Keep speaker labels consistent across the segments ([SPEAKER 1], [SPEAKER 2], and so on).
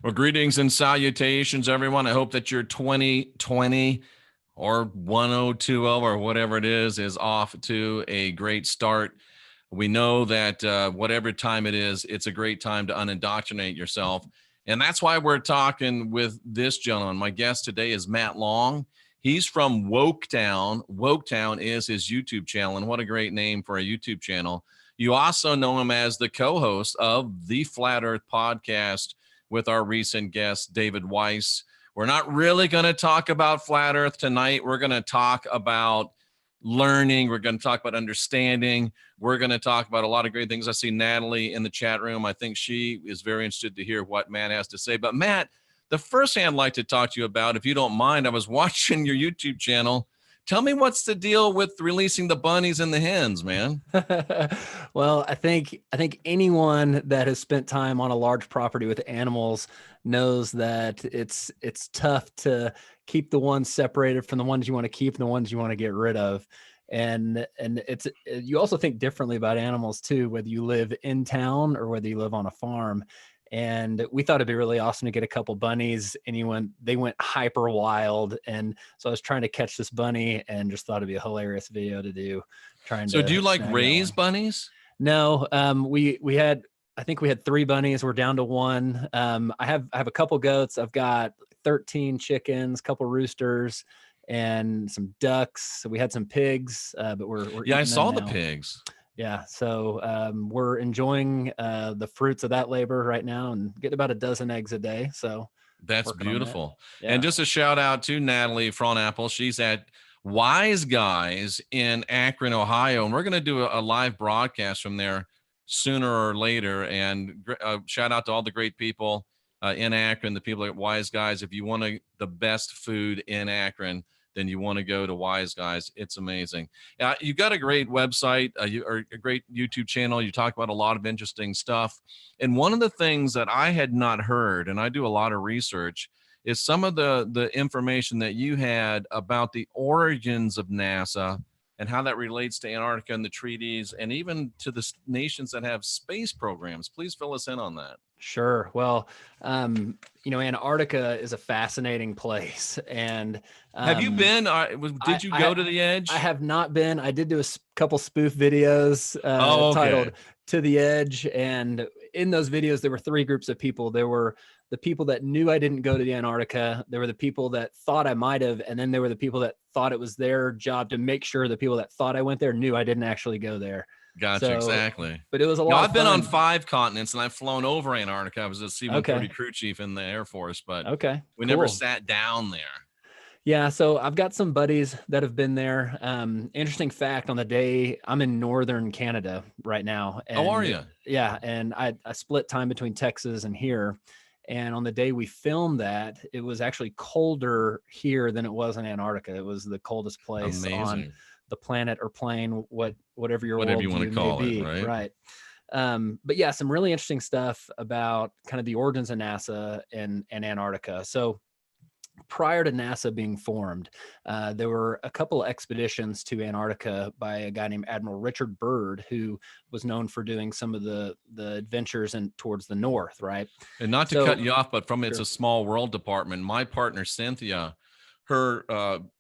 [SPEAKER 1] Well, greetings and salutations, everyone. I hope that your 2020 or 1020 or whatever it is off to a great start. We know that whatever time it is, it's a great time to unindoctrinate yourself. And that's why we're talking with this gentleman. My guest today is Matt Long. He's from WOKETOWN. WOKETOWN is his YouTube channel, and what a great name for a YouTube channel. You also know him as the co-host of the Flat Earth podcast with our recent guest, David Weiss. We're not really going to talk about Flat Earth tonight. We're going to talk about learning. We're going to talk about understanding. We're going to talk about a lot of great things. I see Natalie in the chat room. I think she is very interested to hear what Matt has to say. But Matt, the first thing I'd like to talk to you about, if you don't mind, I was watching your YouTube channel. Tell me what's the deal with releasing the bunnies and the hens, man?
[SPEAKER 2] Well, I think anyone that has spent time on a large property with animals knows that it's tough to keep the ones separated from the ones you want to keep and the ones you want to get rid of. And you also think differently about animals too, whether you live in town or whether you live on a farm. And we thought it'd be really awesome to get a couple bunnies, and they went hyper wild. And so I was trying to catch this bunny and just thought it'd be a hilarious video to do.
[SPEAKER 1] So do you like raise bunnies?
[SPEAKER 2] No, I think we had 3 bunnies. We're down to 1. I have a couple goats. I've got 13 chickens, couple roosters, and some ducks. So we had some pigs, but we're
[SPEAKER 1] I saw the
[SPEAKER 2] now.
[SPEAKER 1] Pigs.
[SPEAKER 2] Yeah, so we're enjoying the fruits of that labor right now and getting about a dozen eggs a day. So
[SPEAKER 1] that's beautiful.
[SPEAKER 2] Yeah.
[SPEAKER 1] And just a shout out to Natalie Fronapple. She's at Wise Guys in Akron, Ohio, and we're going to do a live broadcast from there sooner or later. And shout out to all the great people in Akron, the people at Wise Guys. If you want the best food in Akron, then you want to go to Wise Guys. It's amazing. You got a great website, or a great YouTube channel. You talk about a lot of interesting stuff. And one of the things that I had not heard, and I do a lot of research, is some of the information that you had about the origins of NASA and how that relates to Antarctica and the treaties, and even to the nations that have space programs. Please fill us in on that.
[SPEAKER 2] Sure. Well, Antarctica is a fascinating place. And
[SPEAKER 1] have you been? Did you go to the edge?
[SPEAKER 2] I have not been. I did do a couple spoof videos titled "To the Edge," and in those videos, there were 3 groups of people. There were the people that knew I didn't go to the Antarctica. There were the people that thought I might have, and then there were the people that thought it was their job to make sure the people that thought I went there knew I didn't actually go there.
[SPEAKER 1] Gotcha, exactly.
[SPEAKER 2] But it was a lot.
[SPEAKER 1] I've been on 5 continents, and I've flown over Antarctica. I was a C-130 crew chief in the Air Force, but we never sat down there.
[SPEAKER 2] Yeah, so I've got some buddies that have been there. Interesting fact, on the day, I'm in northern Canada right now. And,
[SPEAKER 1] how are you?
[SPEAKER 2] Yeah, and I split time between Texas and here. And on the day we filmed that, it was actually colder here than it was in Antarctica. It was the coldest place on the planet or plane, whatever you want to call it, right? But yeah, some really interesting stuff about kind of the origins of NASA and Antarctica. So prior to NASA being formed, there were a couple of expeditions to Antarctica by a guy named Admiral Richard Byrd, who was known for doing some of the adventures towards the north, right?
[SPEAKER 1] And not to cut you off, but from It's a Small World department, my partner Cynthia, her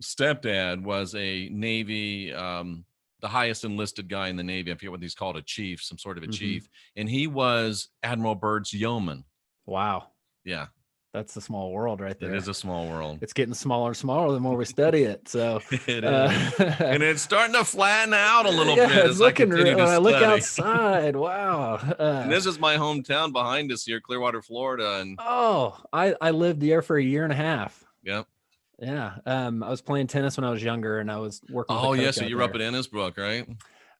[SPEAKER 1] stepdad was a Navy, the highest enlisted guy in the Navy. I forget what he's called, a chief, some sort of a chief. And he was Admiral Byrd's yeoman.
[SPEAKER 2] Wow.
[SPEAKER 1] Yeah.
[SPEAKER 2] That's a small world right there.
[SPEAKER 1] It is a small world.
[SPEAKER 2] It's getting smaller and smaller the more we study it. So
[SPEAKER 1] it is. And it's starting to flatten out a little bit.
[SPEAKER 2] It's looking real. When I look outside, wow.
[SPEAKER 1] And this is my hometown behind us here, Clearwater, Florida. And
[SPEAKER 2] I lived there for a year and a half.
[SPEAKER 1] Yep.
[SPEAKER 2] Yeah. I was playing tennis when I was younger, and I was working.
[SPEAKER 1] Oh, yeah. So you're up at Innisbrook, right?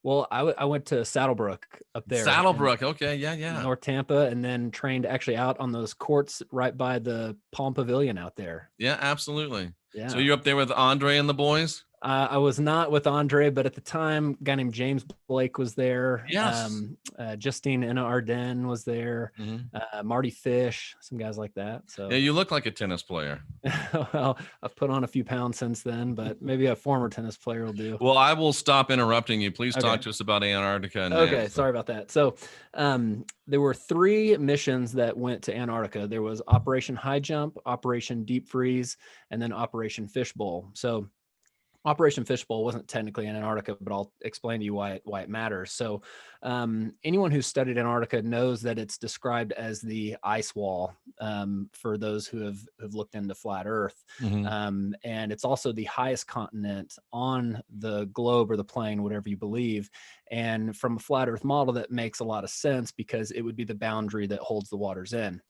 [SPEAKER 2] Well, I went to Saddlebrook up there.
[SPEAKER 1] Saddlebrook. Okay. Yeah.
[SPEAKER 2] North Tampa, and then trained actually out on those courts right by the Palm Pavilion out there.
[SPEAKER 1] Yeah, absolutely.
[SPEAKER 2] Yeah.
[SPEAKER 1] So you're up there with Andre and the boys?
[SPEAKER 2] I was not with Andre, but at the time, a guy named James Blake was there.
[SPEAKER 1] Yes.
[SPEAKER 2] Justine Inna Arden was there. Marty Fish, some guys like that. So
[SPEAKER 1] yeah, you look like a tennis player.
[SPEAKER 2] well, I've put on a few pounds since then, but maybe a former tennis player will do.
[SPEAKER 1] Well, I will stop interrupting you. Please talk to us about Antarctica. And
[SPEAKER 2] okay,
[SPEAKER 1] NASA.
[SPEAKER 2] Sorry about that. So there were 3 missions that went to Antarctica. There was Operation High Jump, Operation Deep Freeze, and then Operation Fishbowl. So Operation Fishbowl wasn't technically in Antarctica, but I'll explain to you why it matters. So anyone who's studied Antarctica knows that it's described as the ice wall for those who have looked into flat Earth. And it's also the highest continent on the globe or the plane, whatever you believe. And from a flat Earth model, that makes a lot of sense because it would be the boundary that holds the waters in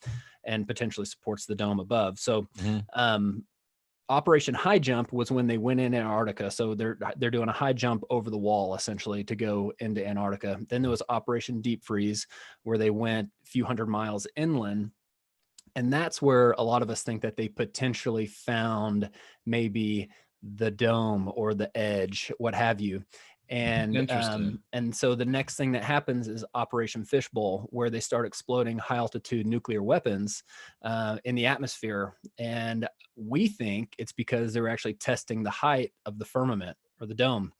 [SPEAKER 2] and potentially supports the dome above. So Operation High Jump was when they went in Antarctica. So they're doing a high jump over the wall essentially to go into Antarctica. Then there was Operation Deep Freeze, where they went a few hundred miles inland. And that's where a lot of us think that they potentially found maybe the dome or the edge, what have you. And so the next thing that happens is Operation Fishbowl, where they start exploding high altitude nuclear weapons in the atmosphere. And we think it's because they were actually testing the height of the firmament or the dome.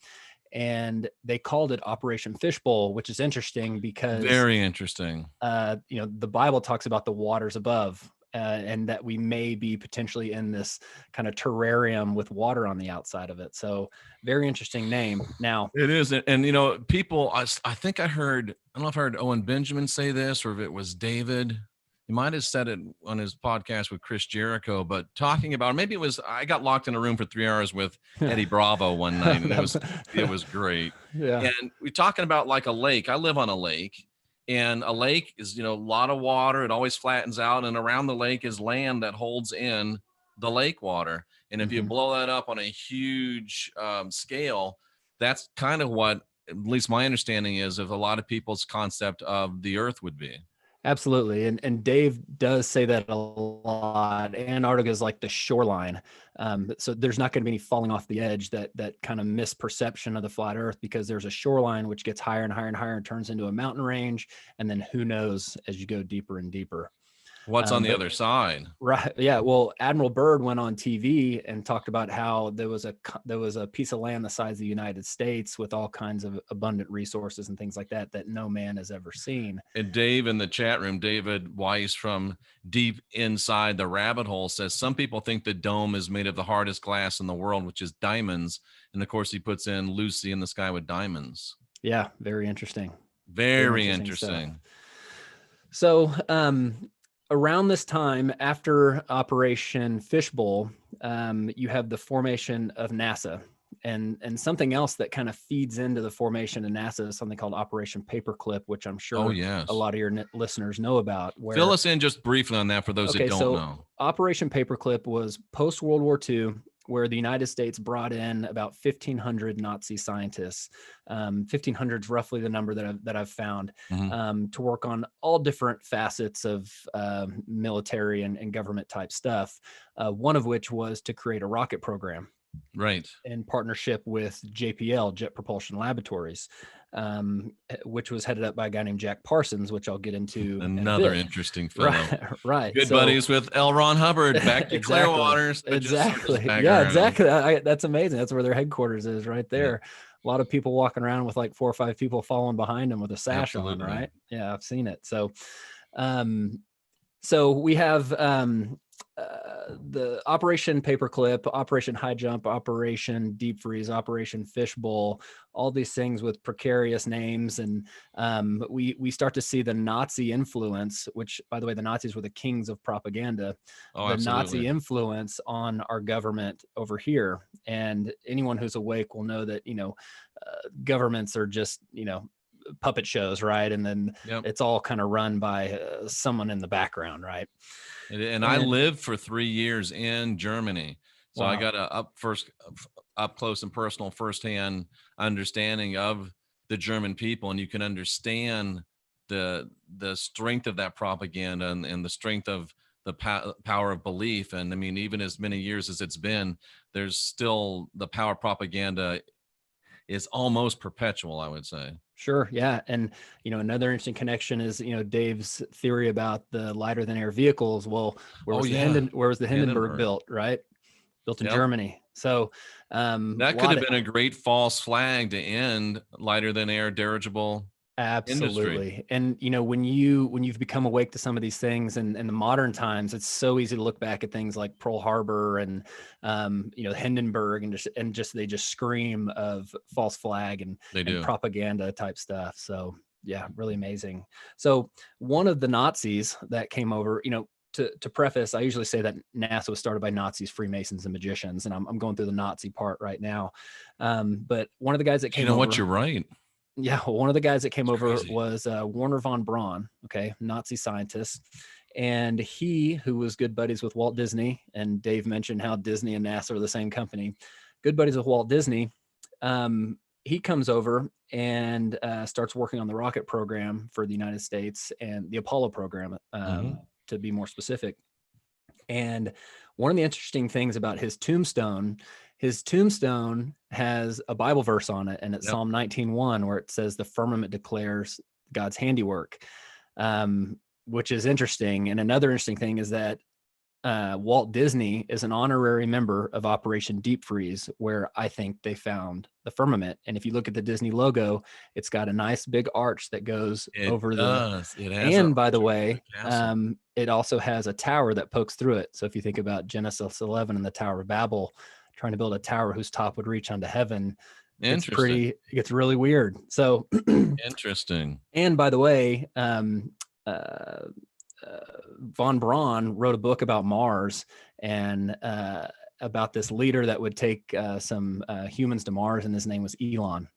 [SPEAKER 2] And they called it Operation Fishbowl, which is interesting because
[SPEAKER 1] very interesting.
[SPEAKER 2] The Bible talks about the waters above. And that we may be potentially in this kind of terrarium with water on the outside of it. So very interesting name. Now
[SPEAKER 1] it is. And people, I think I don't know if I heard Owen Benjamin say this or if it was David. He might have said it on his podcast with Chris Jericho, but talking about, maybe it was, I got locked in a room for 3 hours with Eddie Bravo one night, and it was great.
[SPEAKER 2] Yeah.
[SPEAKER 1] And we're talking about like a lake. I live on a lake. And a lake is, a lot of water. It always flattens out. And around the lake is land that holds in the lake water. And if you blow that up on a huge scale, that's kind of what, at least my understanding is, of a lot of people's concept of the earth would be.
[SPEAKER 2] Absolutely. And Dave does say that a lot. Antarctica is like the shoreline. So there's not going to be any falling off the edge, that kind of misperception of the flat earth, because there's a shoreline which gets higher and higher and higher and turns into a mountain range. And then who knows as you go deeper and deeper.
[SPEAKER 1] What's on the other side?
[SPEAKER 2] Right. Yeah. Well, Admiral Byrd went on TV and talked about how there was a piece of land the size of the United States with all kinds of abundant resources and things like that no man has ever seen.
[SPEAKER 1] And Dave in the chat room, David Weiss from Deep Inside the Rabbit Hole, says some people think the dome is made of the hardest glass in the world, which is diamonds. And of course, he puts in Lucy in the Sky with Diamonds.
[SPEAKER 2] Yeah. Very interesing.
[SPEAKER 1] Very interesting.
[SPEAKER 2] So, around this time, after Operation Fishbowl, you have the formation of NASA, and something else that kind of feeds into the formation of NASA is something called Operation Paperclip, which I'm sure a lot of your listeners know about.
[SPEAKER 1] Fill us in just briefly on that for those that don't know.
[SPEAKER 2] Operation Paperclip was post World War II, where the United States brought in about 1,500 Nazi scientists. 1,500 is roughly the number that I've found, to work on all different facets of military and government type stuff. One of which was to create a rocket program,
[SPEAKER 1] right,
[SPEAKER 2] in partnership with JPL, Jet Propulsion Laboratories, which was headed up by a guy named Jack Parsons, which I'll get into.
[SPEAKER 1] Another interesting fellow.
[SPEAKER 2] Right.
[SPEAKER 1] Good buddies with L. Ron Hubbard, back to Clearwaters.
[SPEAKER 2] Exactly. Yeah, exactly. That's amazing. That's where their headquarters is, right there. Yeah. A lot of people walking around with like 4 or 5 people following behind them with a sash on, right? Yeah, I've seen it. So, so we have the Operation Paperclip, Operation High Jump, Operation Deep Freeze, Operation Fishbowl, all these things with precarious names. And we start to see the Nazi influence, which, by the way, the Nazis were the kings of propaganda, Nazi influence on our government over here. And anyone who's awake will know that, governments are just, puppet shows, right? And then it's all kind of run by someone in the background, right?
[SPEAKER 1] And I lived for 3 years in Germany, so I got a up close and personal firsthand understanding of the German people, and you can understand the strength of that propaganda and the strength of the power of belief. And I mean, even as many years as it's been, there's still the power of propaganda is almost perpetual, I would say.
[SPEAKER 2] Sure. Yeah. And, another interesting connection is, Dave's theory about the lighter than air vehicles. Well, where was the Hindenburg built, right? Built in Germany. So
[SPEAKER 1] that could have been a great false flag to end lighter than air dirigible.
[SPEAKER 2] Absolutely. Industry. And when you've become awake to some of these things in the modern times, it's so easy to look back at things like Pearl Harbor and Hindenburg and they just scream of false flag and propaganda type stuff. So yeah, really amazing. So one of the Nazis that came over, to preface, I usually say that NASA was started by Nazis, Freemasons, and magicians, and I'm going through the Nazi part right now. But one of the guys that came over,
[SPEAKER 1] you're right.
[SPEAKER 2] Yeah, well, one of the guys that came over was Werner von Braun, Nazi scientist. And he, who was good buddies with Walt Disney, and Dave mentioned how Disney and NASA are the same company, good buddies with Walt Disney, he comes over and starts working on the rocket program for the United States and the Apollo program, to be more specific. And one of the interesting things about his tombstone has a Bible verse on it, and it's Psalm 19:1, where it says, "The firmament declares God's handiwork," which is interesting. And another interesting thing is that Walt Disney is an honorary member of Operation Deep Freeze, where I think they found the firmament. And if you look at the Disney logo, it's got a nice big arch that goes over and by the way, it also has a tower that pokes through it. So if you think about Genesis 11 and the Tower of Babel, trying to build a tower whose top would reach onto heaven, it gets really weird. So
[SPEAKER 1] interesting.
[SPEAKER 2] And by the way, von Braun wrote a book about Mars and about this leader that would take some humans to Mars, and his name was Elon.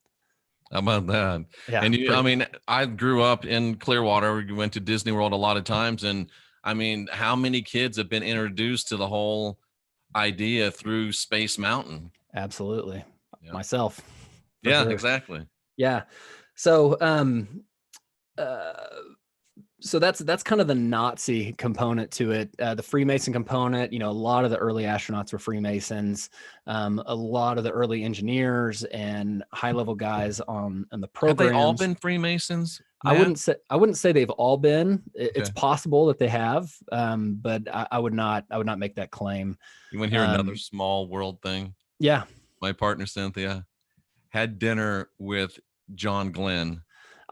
[SPEAKER 1] How about that? Yeah. And I grew up in Clearwater. We went to Disney World a lot of times, and I mean, how many kids have been introduced to the whole idea through Space Mountain?
[SPEAKER 2] Absolutely. Myself.
[SPEAKER 1] Yeah, sure. Exactly.
[SPEAKER 2] Yeah. So so that's kind of the Nazi component to it. The Freemason component, a lot of the early astronauts were Freemasons. A lot of the early engineers and high-level guys on the programs.
[SPEAKER 1] Have they all been Freemasons,
[SPEAKER 2] Matt? I wouldn't say they've all been. It's possible that they have, but I would not make that claim.
[SPEAKER 1] You want to hear another small world thing?
[SPEAKER 2] Yeah.
[SPEAKER 1] My partner Cynthia had dinner with John Glenn.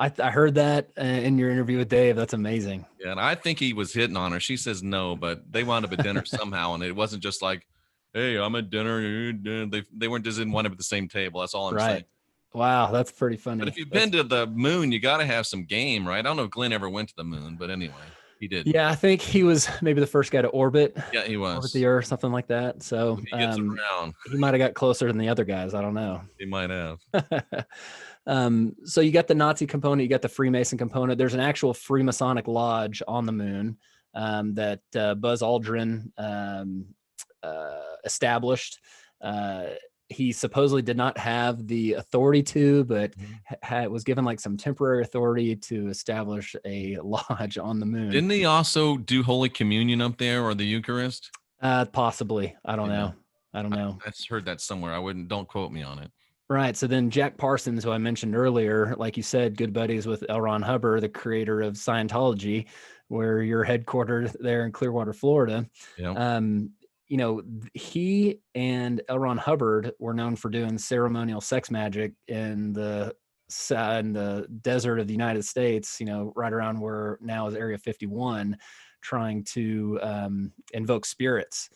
[SPEAKER 2] I heard that in your interview with Dave. That's amazing.
[SPEAKER 1] Yeah, and I think he was hitting on her. She says no, but they wound up at dinner somehow, and it wasn't just like, "Hey, I'm at dinner." They weren't just in one at the same table. That's all I'm saying.
[SPEAKER 2] Wow, that's pretty funny.
[SPEAKER 1] But if you've been to the moon, you got to have some game, right? I don't know if Glenn ever went to the moon, but anyway, he did.
[SPEAKER 2] Yeah, I think he was maybe the first guy to orbit.
[SPEAKER 1] Yeah, he was.
[SPEAKER 2] Orbit the Earth, something like that. So
[SPEAKER 1] he gets around.
[SPEAKER 2] He might have got closer than the other guys. I don't know.
[SPEAKER 1] He might have.
[SPEAKER 2] So you got the Nazi component, you got the Freemason component. There's an actual Freemasonic lodge on the moon that Buzz Aldrin established. He supposedly did not have the authority to, but was given like some temporary authority to establish a lodge on the moon.
[SPEAKER 1] Didn't he also do Holy Communion up there or the Eucharist?
[SPEAKER 2] Possibly. I don't know. I
[SPEAKER 1] heard that somewhere. Don't quote me on it.
[SPEAKER 2] Right. So then Jack Parsons, who I mentioned earlier, like you said, good buddies with L. Ron Hubbard, the creator of Scientology, where you're headquartered there in Clearwater, Florida. Yeah. He and L. Ron Hubbard were known for doing ceremonial sex magic in the desert of the United States, right around where now is Area 51, trying to invoke spirits.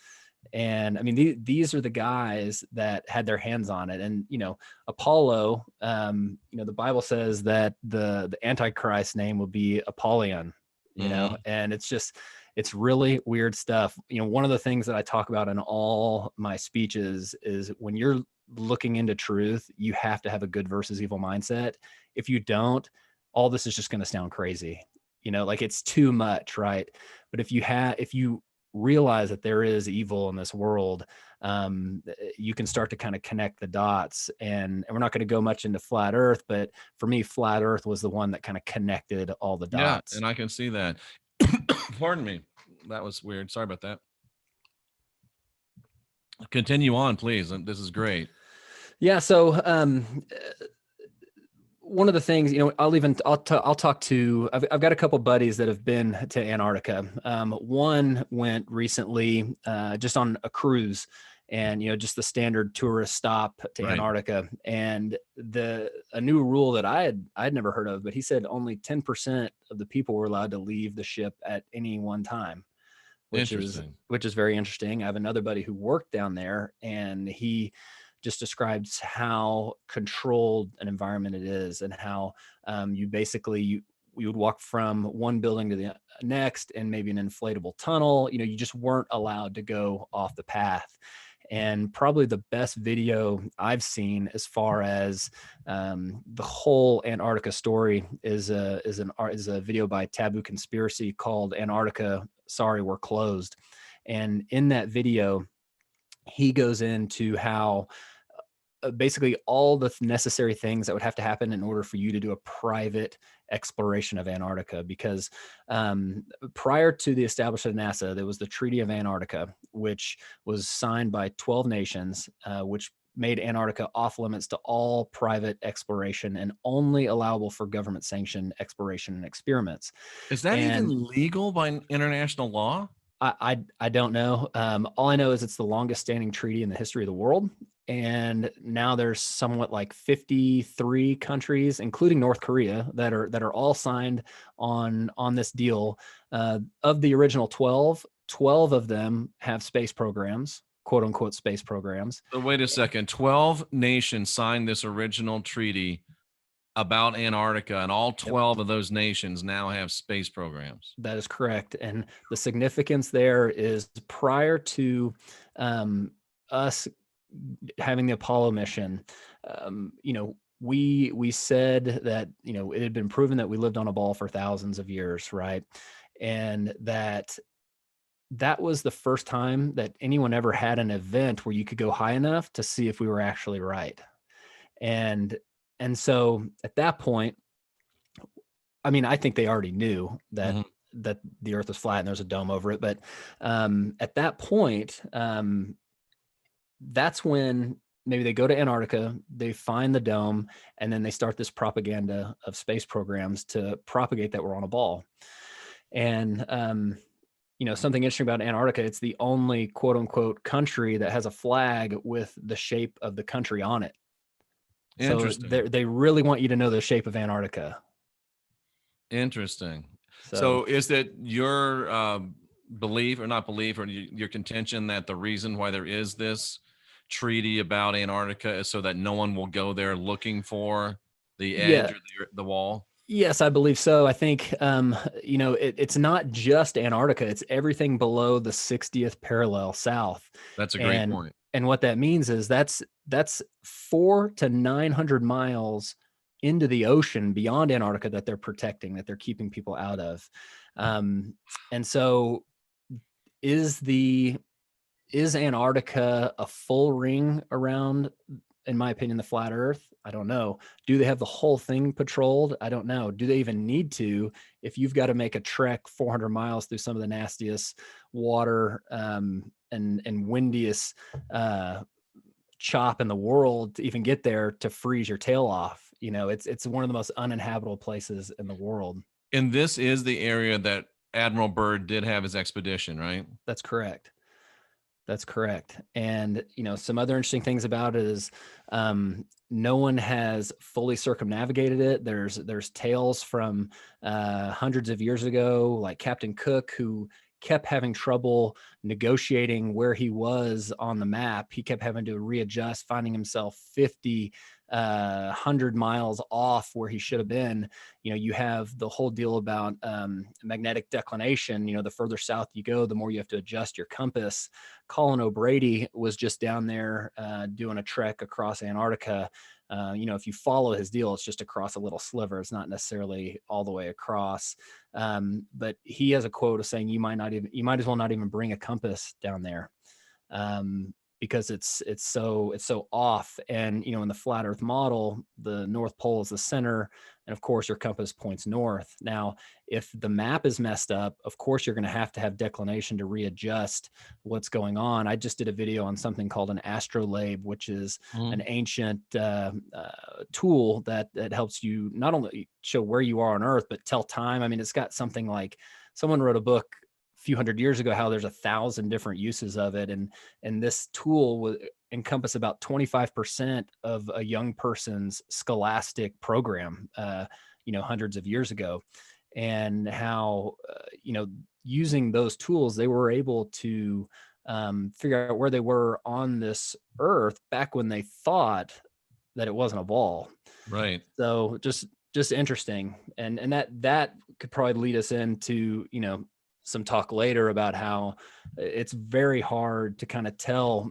[SPEAKER 2] And I mean, these are the guys that had their hands on it. And, Apollo, the Bible says that the Antichrist name will be Apollyon, and it's really weird stuff. One of the things that I talk about in all my speeches is when you're looking into truth, you have to have a good versus evil mindset. If you don't, all this is just going to sound crazy, like it's too much. Right. But if you realize that there is evil in this world, you can start to kind of connect the dots. And we're not going to go much into flat earth, but for me, flat earth was the one that kind of connected all the dots.
[SPEAKER 1] Yeah, and I can see that. Pardon me. that was weird. Sorry about that. Continue on, please. This is great.
[SPEAKER 2] Yeah. So, one of the things, I'll talk to, I've got a couple buddies that have been to Antarctica. One went recently, just on a cruise, and, just the standard tourist stop to Antarctica, and a new rule that I'd never heard of, but he said only 10% of the people were allowed to leave the ship at any one time, which is very interesting. I have another buddy who worked down there, and he just describes how controlled an environment it is, and how you would walk from one building to the next and maybe an inflatable tunnel. You just weren't allowed to go off the path. And probably the best video I've seen as far as the whole Antarctica story is a video by Taboo Conspiracy called "Antarctica, Sorry, We're Closed." And in that video, he goes into how basically all the necessary things that would have to happen in order for you to do a private exploration of Antarctica, because prior to the establishment of NASA, there was the Treaty of Antarctica, which was signed by 12 nations, which made Antarctica off limits to all private exploration and only allowable for government sanctioned exploration and experiments.
[SPEAKER 1] Is that even legal by international law?
[SPEAKER 2] I don't know. All I know is it's the longest standing treaty in the history of the world. And now there's somewhat like 53 countries, including North Korea, that are all signed on this deal. Of the original 12 of them have space programs, quote unquote space programs.
[SPEAKER 1] So wait a second. 12 nations signed this original treaty about Antarctica, and all 12 of those nations now have space programs.
[SPEAKER 2] That is correct. And the significance there is, prior to us having the Apollo mission, we said that, it had been proven that we lived on a ball for thousands of years, right? And that was the first time that anyone ever had an event where you could go high enough to see if we were actually right. And so at that point, I mean, I think they already knew that that the Earth was flat and there's a dome over it. But at that point, that's when maybe they go to Antarctica, they find the dome, and then they start this propaganda of space programs to propagate that we're on a ball. And something interesting about Antarctica, it's the only quote unquote country that has a flag with the shape of the country on it. So they really want you to know the shape of Antarctica.
[SPEAKER 1] Interesting. So is that your belief, or not belief, or your contention that the reason why there is this treaty about Antarctica is so that no one will go there looking for the edge or the wall?
[SPEAKER 2] Yes, I believe so. I think, it's not just Antarctica. It's everything below the 60th parallel south.
[SPEAKER 1] That's a great point.
[SPEAKER 2] And what that means is that's 400 to 900 miles into the ocean beyond Antarctica that they're protecting, that they're keeping people out of. And so is Antarctica a full ring around, in my opinion, the flat Earth? I don't know. Do they have the whole thing patrolled? I don't know. Do they even need to, if you've got to make a trek 400 miles through some of the nastiest water and windiest chop in the world to even get there, to freeze your tail off? It's one of the most uninhabitable places in the world.
[SPEAKER 1] And this is the area that Admiral Byrd did have his expedition, right?
[SPEAKER 2] That's correct. And, some other interesting things about it is no one has fully circumnavigated it. There's tales from hundreds of years ago, like Captain Cook, who kept having trouble negotiating where he was on the map. He kept having to readjust, finding himself 50, 100 miles off where he should have been. You have the whole deal about magnetic declination. The further south you go, the more you have to adjust your compass. Colin O'Brady was just down there doing a trek across Antarctica. If you follow his deal, it's just across a little sliver. It's not necessarily all the way across. But he has a quote of saying you might as well not even bring a compass down there. because it's so off. And, in the flat earth model, the North Pole is the center. And of course your compass points north. Now, if the map is messed up, of course you're going to have declination to readjust what's going on. I just did a video on something called an astrolabe, which is an ancient tool that helps you not only show where you are on Earth, but tell time. I mean, it's got something like, someone wrote a book few hundred years ago how there's 1,000 different uses of it, and this tool will encompass about 25% of a young person's scholastic program, hundreds of years ago. And how using those tools, they were able to figure out where they were on this earth back when they thought that it wasn't a ball.
[SPEAKER 1] Right.
[SPEAKER 2] So just interesting, and that could probably lead us into some talk later about how it's very hard to kind of tell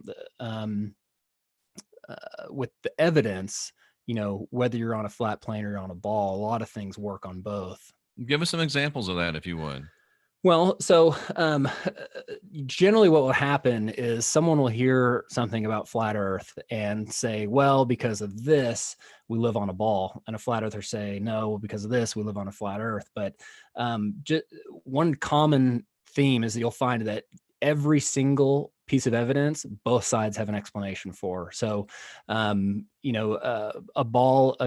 [SPEAKER 2] with the evidence, whether you're on a flat plane or you're on a ball. A lot of things work on both.
[SPEAKER 1] Give us some examples of that, if you would.
[SPEAKER 2] Well, so generally what will happen is someone will hear something about flat earth and say, well, because of this, we live on a ball. And a flat earther say, no, because of this, we live on a flat earth. But one common theme is that you'll find that every single piece of evidence, both sides have an explanation for. So, a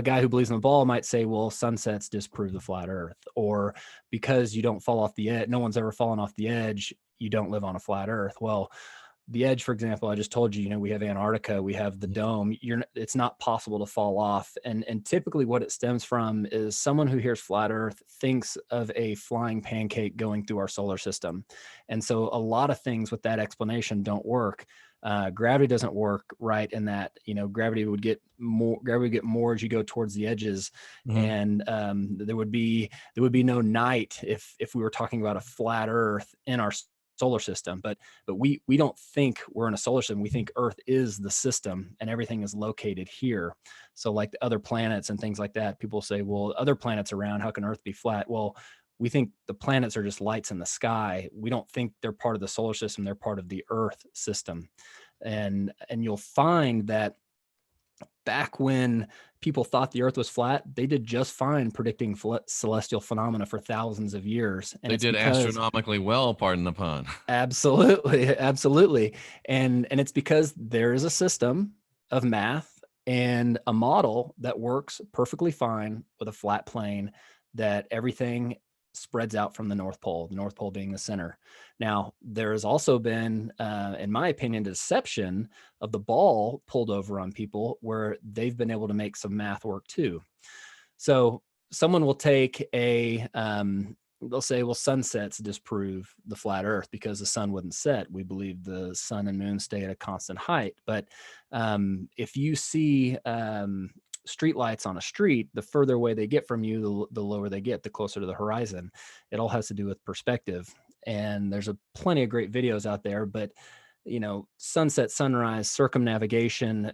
[SPEAKER 2] guy who believes in a ball might say, well, sunsets disprove the flat earth, or because you don't fall off the edge, no one's ever fallen off the edge, you don't live on a flat earth. Well, the edge, for example, I just told you, we have Antarctica, we have the dome. It's not possible to fall off. And typically what it stems from is someone who hears flat earth thinks of a flying pancake going through our solar system. And so a lot of things with that explanation don't work. Gravity doesn't work right in that, gravity would get more as you go towards the edges. And there would be no night if we were talking about a flat earth in our solar system, but we don't think we're in a solar system. We think Earth is the system and everything is located here. So like the other planets and things like that, people say, well, other planets around, how can Earth be flat? Well, we think the planets are just lights in the sky. We don't think they're part of the solar system. They're part of the Earth system. And you'll find that back when people thought the earth was flat, they did just fine predicting celestial phenomena for thousands of years. And
[SPEAKER 1] they did astronomically well, pardon the pun.
[SPEAKER 2] Absolutely. Absolutely. And it's because there is a system of math and a model that works perfectly fine with a flat plane, that everything spreads out from the North Pole being the center. Now, there has also been, in my opinion, deception of the ball pulled over on people where they've been able to make some math work too. So someone will take they'll say, well, sunsets disprove the flat earth because the sun wouldn't set. We believe the sun and moon stay at a constant height. But if you see street lights on a street, the further away they get from you, the lower they get, the closer to the horizon. It all has to do with perspective. And there's plenty of great videos out there, but sunset, sunrise, circumnavigation,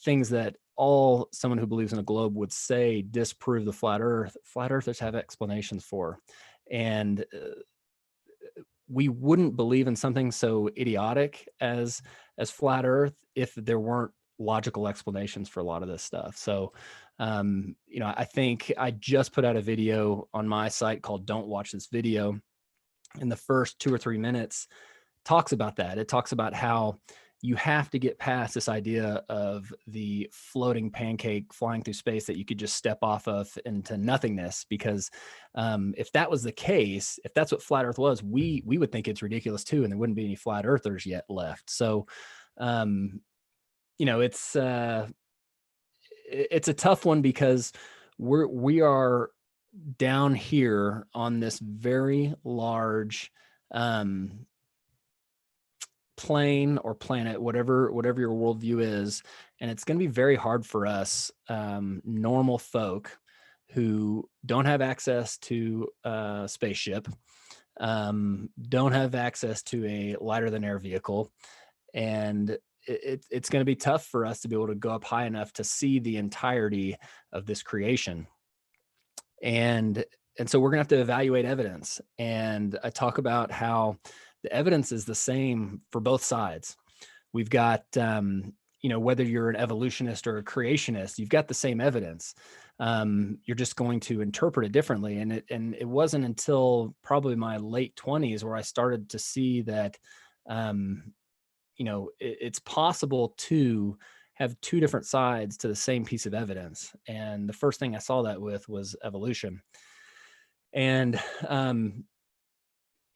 [SPEAKER 2] things that someone who believes in a globe would say disprove the flat earth. Flat earthers have explanations for. And we wouldn't believe in something so idiotic as flat earth if there weren't logical explanations for a lot of this stuff. So, I think I just put out a video on my site called Don't Watch This Video. In the first 2 or 3 minutes talks about that. It talks about how you have to get past this idea of the floating pancake flying through space that you could just step off of into nothingness. Because if that was the case, if that's what flat earth was, we would think it's ridiculous too, and there wouldn't be any flat earthers yet left. So, it's a tough one because we are down here on this very large plane or planet, whatever your worldview is, and it's going to be very hard for us normal folk who don't have access to a spaceship, don't have access to a lighter than air vehicle, and it's going to be tough for us to be able to go up high enough to see the entirety of this creation. And so we're going to have to evaluate evidence. And I talk about how the evidence is the same for both sides. We've got, whether you're an evolutionist or a creationist, you've got the same evidence. You're just going to interpret it differently. And it wasn't until probably my late 20s where I started to see that, it's possible to have two different sides to the same piece of evidence. And the first thing I saw that with was evolution. And,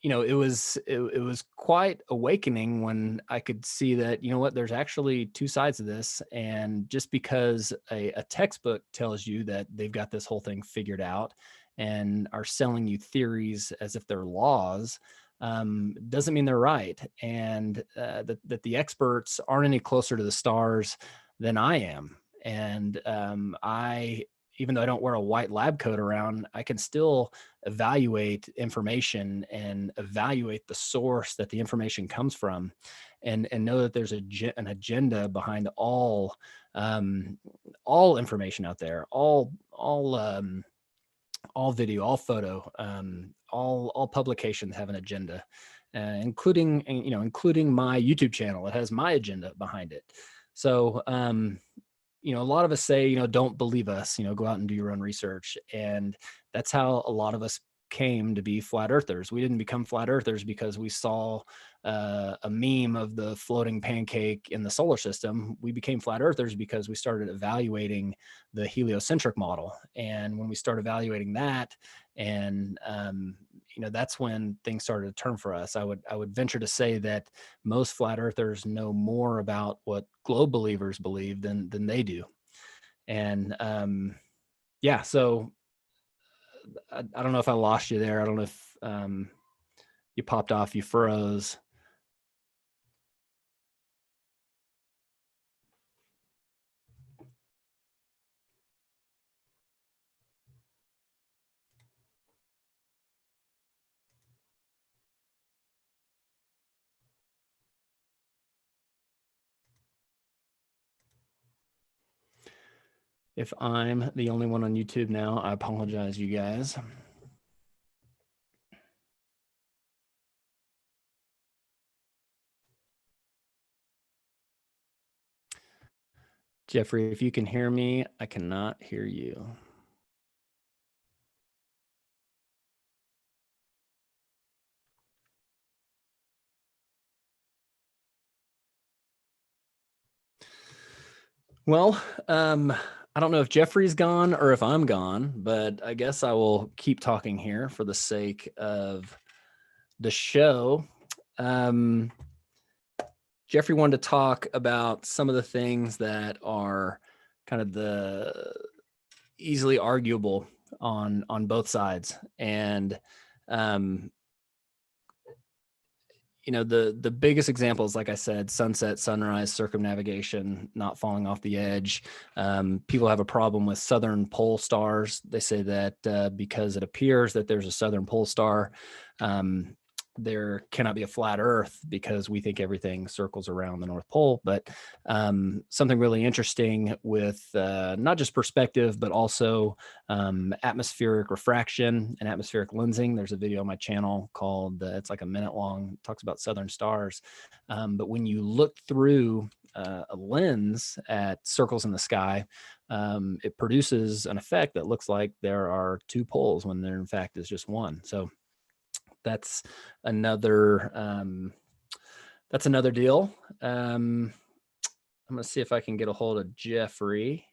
[SPEAKER 2] it was quite awakening when I could see that, there's actually two sides of this. And just because a textbook tells you that they've got this whole thing figured out and are selling you theories as if they're laws, doesn't mean they're right. And that the experts aren't any closer to the stars than I am. And even though I don't wear a white lab coat around, I can still evaluate information and evaluate the source that the information comes from, and know that there's an agenda behind all information out there, all video, all photo, all publications have an agenda, including my YouTube channel. It has my agenda behind it. So, a lot of us say, don't believe us, go out and do your own research. And that's how a lot of us came to be flat earthers. We didn't become flat earthers because we saw a meme of the floating pancake in the solar system. We became flat earthers because we started evaluating the heliocentric model. And when we started evaluating that, and that's when things started to turn for us. I would venture to say that most flat earthers know more about what globe believers believe than they do. And so I don't know if I lost you there. I don't know if you popped off, you froze. If I'm the only one on YouTube now, I apologize, you guys. Jeffrey, if you can hear me, I cannot hear you. Well, I don't know if Jeffrey's gone or if I'm gone, but I guess I will keep talking here for the sake of the show. Jeffrey wanted to talk about some of the things that are kind of the easily arguable on both sides. And, the biggest examples, like I said, sunset, sunrise, circumnavigation, not falling off the edge. People have a problem with southern pole stars. They say that because it appears that there's a southern pole star, there cannot be a flat earth because we think everything circles around the North Pole. But something really interesting with not just perspective, but also atmospheric refraction and atmospheric lensing. There's a video on my channel called, it's like a minute long, talks about southern stars. But when you look through a lens at circles in the sky, it produces an effect that looks like there are two poles when there in fact is just one. So that's another deal. I'm gonna see if I can get a hold of Jeffrey.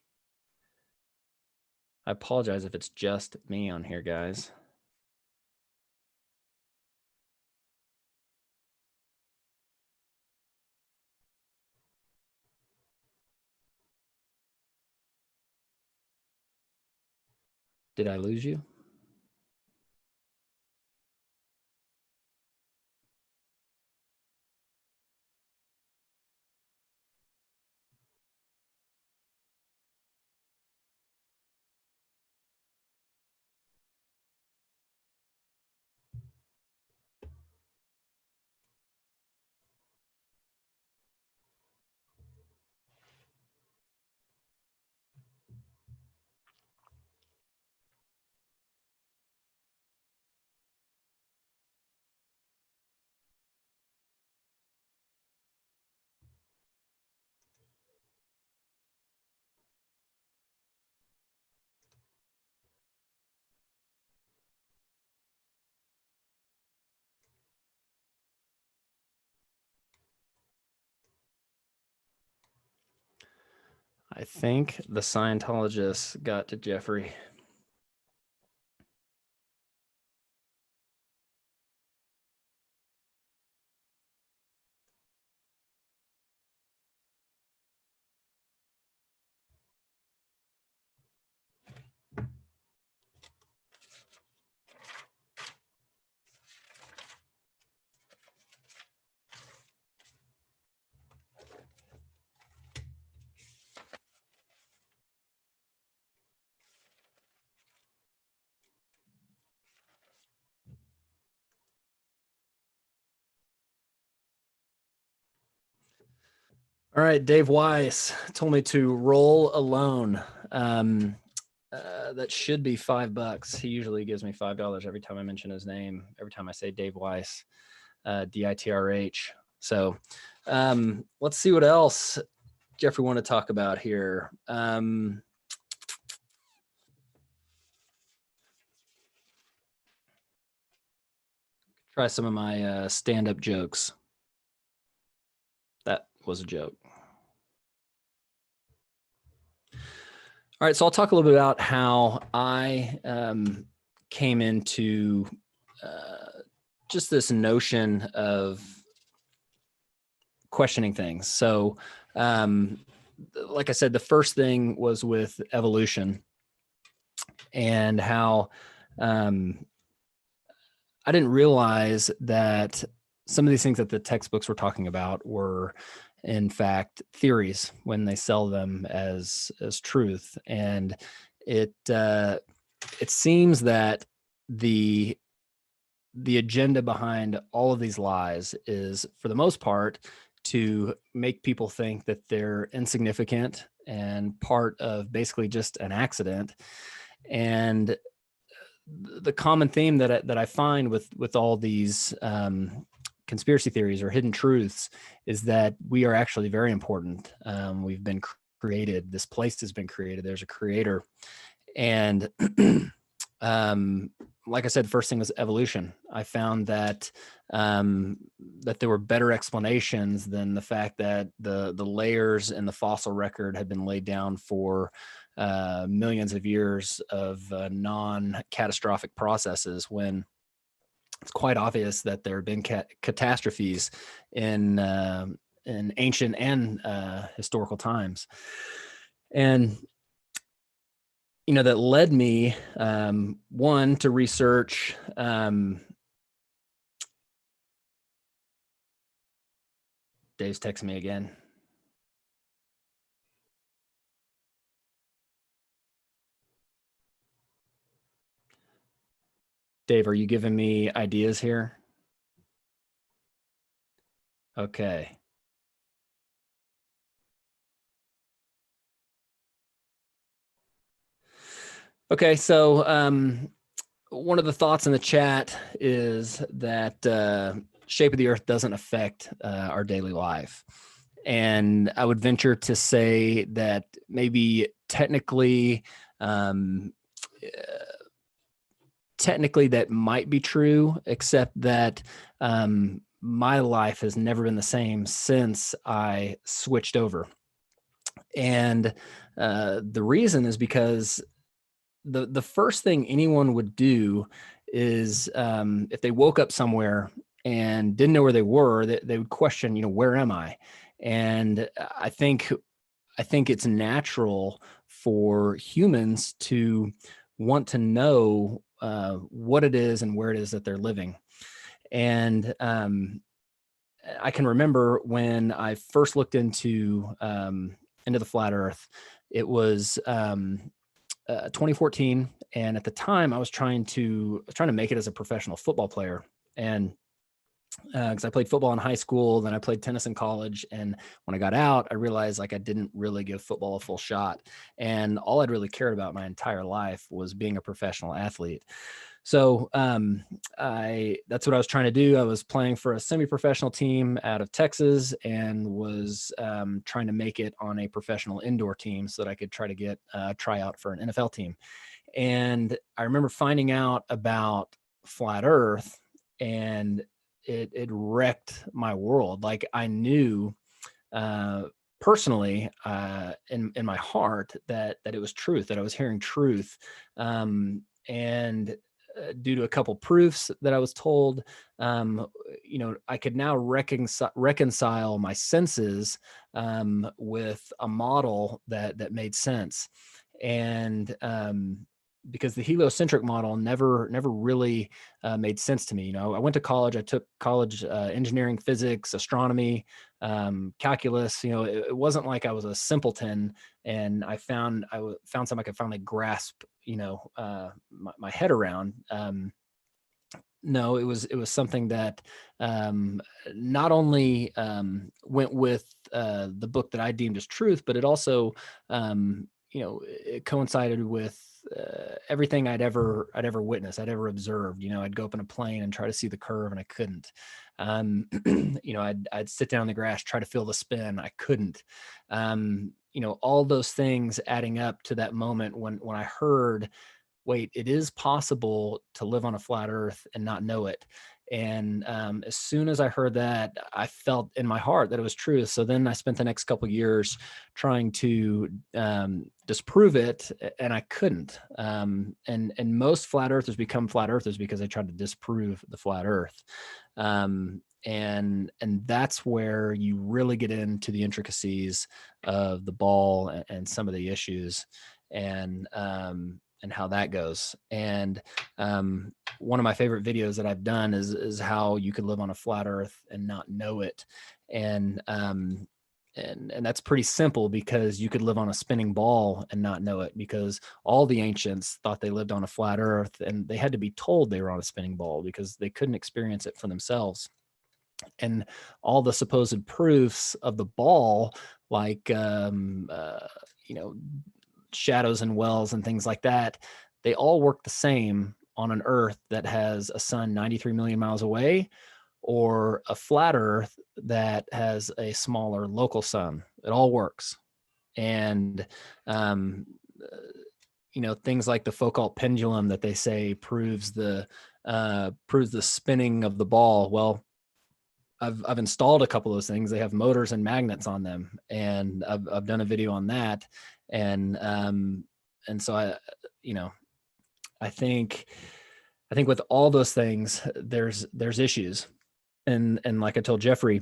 [SPEAKER 2] I apologize if it's just me on here, guys. Did I lose you? I think the Scientologists got to Jeffrey. All right, Dave Weiss told me to roll alone. That should be $5. He usually gives me $5 every time I mention his name. Every time I say Dave Weiss, DITRH. So let's see what else Jeffrey want to talk about here. Try some of my stand-up jokes. That was a joke. All right, so I'll talk a little bit about how I came into just this notion of questioning things. So, like I said, the first thing was with evolution and how I didn't realize that some of these things that the textbooks were talking about were in fact theories when they sell them as truth. And it seems that the agenda behind all of these lies is, for the most part, to make people think that they're insignificant and part of basically just an accident. And the common theme that I find with all these conspiracy theories or hidden truths is that we are actually very important. We've been created. This place has been created. There's a creator. And like I said, first thing was evolution. I found that that there were better explanations than the fact that the layers in the fossil record had been laid down for millions of years of non-catastrophic processes, when it's quite obvious that there have been catastrophes in ancient and historical times. And that led me, one, to research Dave's texting me again. Dave, are you giving me ideas here? Okay. Okay, so one of the thoughts in the chat is that shape of the earth doesn't affect our daily life. And I would venture to say that maybe technically that might be true, except that my life has never been the same since I switched over. And the reason is because the first thing anyone would do is if they woke up somewhere and didn't know where they were, they would question, where am I? And I think it's natural for humans to want to know what it is and where it is that they're living. And I can remember when I first looked into the flat Earth, it was 2014, and at the time I was trying to make it as a professional football player, and because I played football in high school, then I played tennis in college, and when I got out, I realized I didn't really give football a full shot, and all I'd really cared about my entire life was being a professional athlete. So that's what I was trying to do. I was playing for a semi-professional team out of Texas and was trying to make it on a professional indoor team so that I could try to get a tryout for an NFL team. And I remember finding out about flat Earth, and it wrecked my world. Like, I knew personally, in my heart, that it was truth, that I was hearing truth. And due to a couple proofs that I was told, I could now reconcile my senses with a model that made sense. And because the heliocentric model never really made sense to me. I went to college. I took college engineering, physics, astronomy, calculus. It wasn't like I was a simpleton, and I found something I could finally grasp. My head around. No, it was something that not only went with the book that I deemed as truth, but it also it coincided with everything I'd ever witnessed, I'd ever observed. I'd go up in a plane and try to see the curve, and I couldn't. I'd sit down in the grass, try to feel the spin. I couldn't. All those things adding up to that moment when I heard, wait, it is possible to live on a flat earth and not know it. And as soon as I heard that, I felt in my heart that it was true. So then I spent the next couple of years trying to disprove it, and I couldn't. And most flat earthers become flat earthers because they tried to disprove the flat earth. And that's where you really get into the intricacies of the ball and some of the issues, and how that goes. And one of my favorite videos that I've done is how you could live on a flat earth and not know it. And that's pretty simple, because you could live on a spinning ball and not know it, because all the ancients thought they lived on a flat earth, and they had to be told they were on a spinning ball because they couldn't experience it for themselves. And all the supposed proofs of the ball, like shadows and wells and things like that, they all work the same on an earth that has a sun 93 million miles away, or a flat earth that has a smaller local sun. It all works. And things like the Foucault pendulum that they say proves the spinning of the ball. Well, I've installed a couple of those things. They have motors and magnets on them, and I've done a video on that. And so I think with all those things, there's issues. And like I told Jeffrey,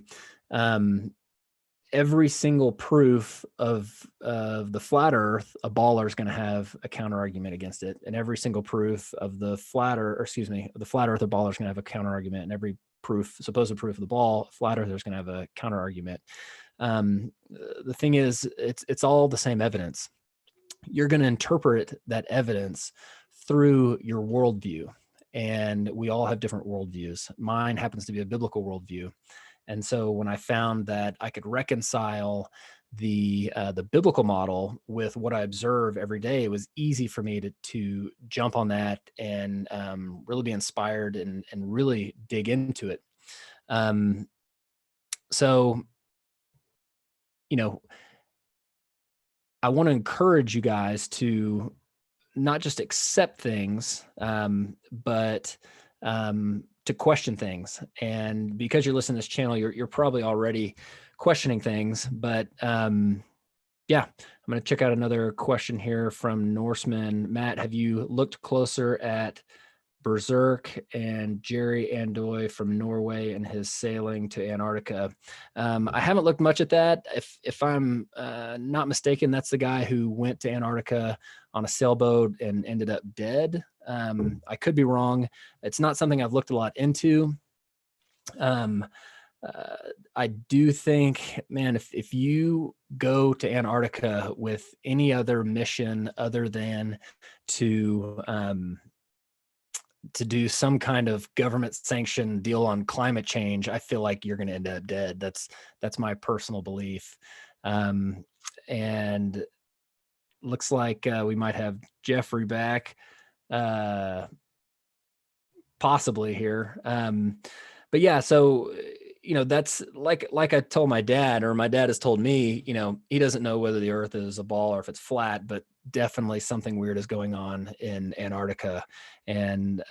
[SPEAKER 2] every single proof of the flat earth, a baller is going to have a counter argument against it. And every single proof of the flat earth, a baller is going to have a counter argument. And every supposed proof of the ball, flat earth, is going to have a counter argument. The thing is, it's all the same evidence. You're going to interpret that evidence through your worldview, and we all have different worldviews. Mine happens to be a biblical worldview. And so when I found that I could reconcile the biblical model with what I observe every day, it was easy for me to jump on that and really be inspired and really dig into it. So, I want to encourage you guys to not just accept things, but to question things. And because you're listening to this channel, you're probably already questioning things. But I'm going to check out another question here from Norseman. Matt, have you looked closer at Berserk and Jerry Andoy from Norway and his sailing to Antarctica? I haven't looked much at that. If I'm not mistaken, that's the guy who went to Antarctica on a sailboat and ended up dead. I could be wrong. It's not something I've looked a lot into. I do think, man, if you go to Antarctica with any other mission other than to do some kind of government sanctioned deal on climate change, I feel like you're going to end up dead. That's my personal belief. And looks like we might have Jeffrey back, possibly here. But yeah, so that's like I told my dad, or my dad has told me, he doesn't know whether the earth is a ball or if it's flat, but definitely something weird is going on in Antarctica. And,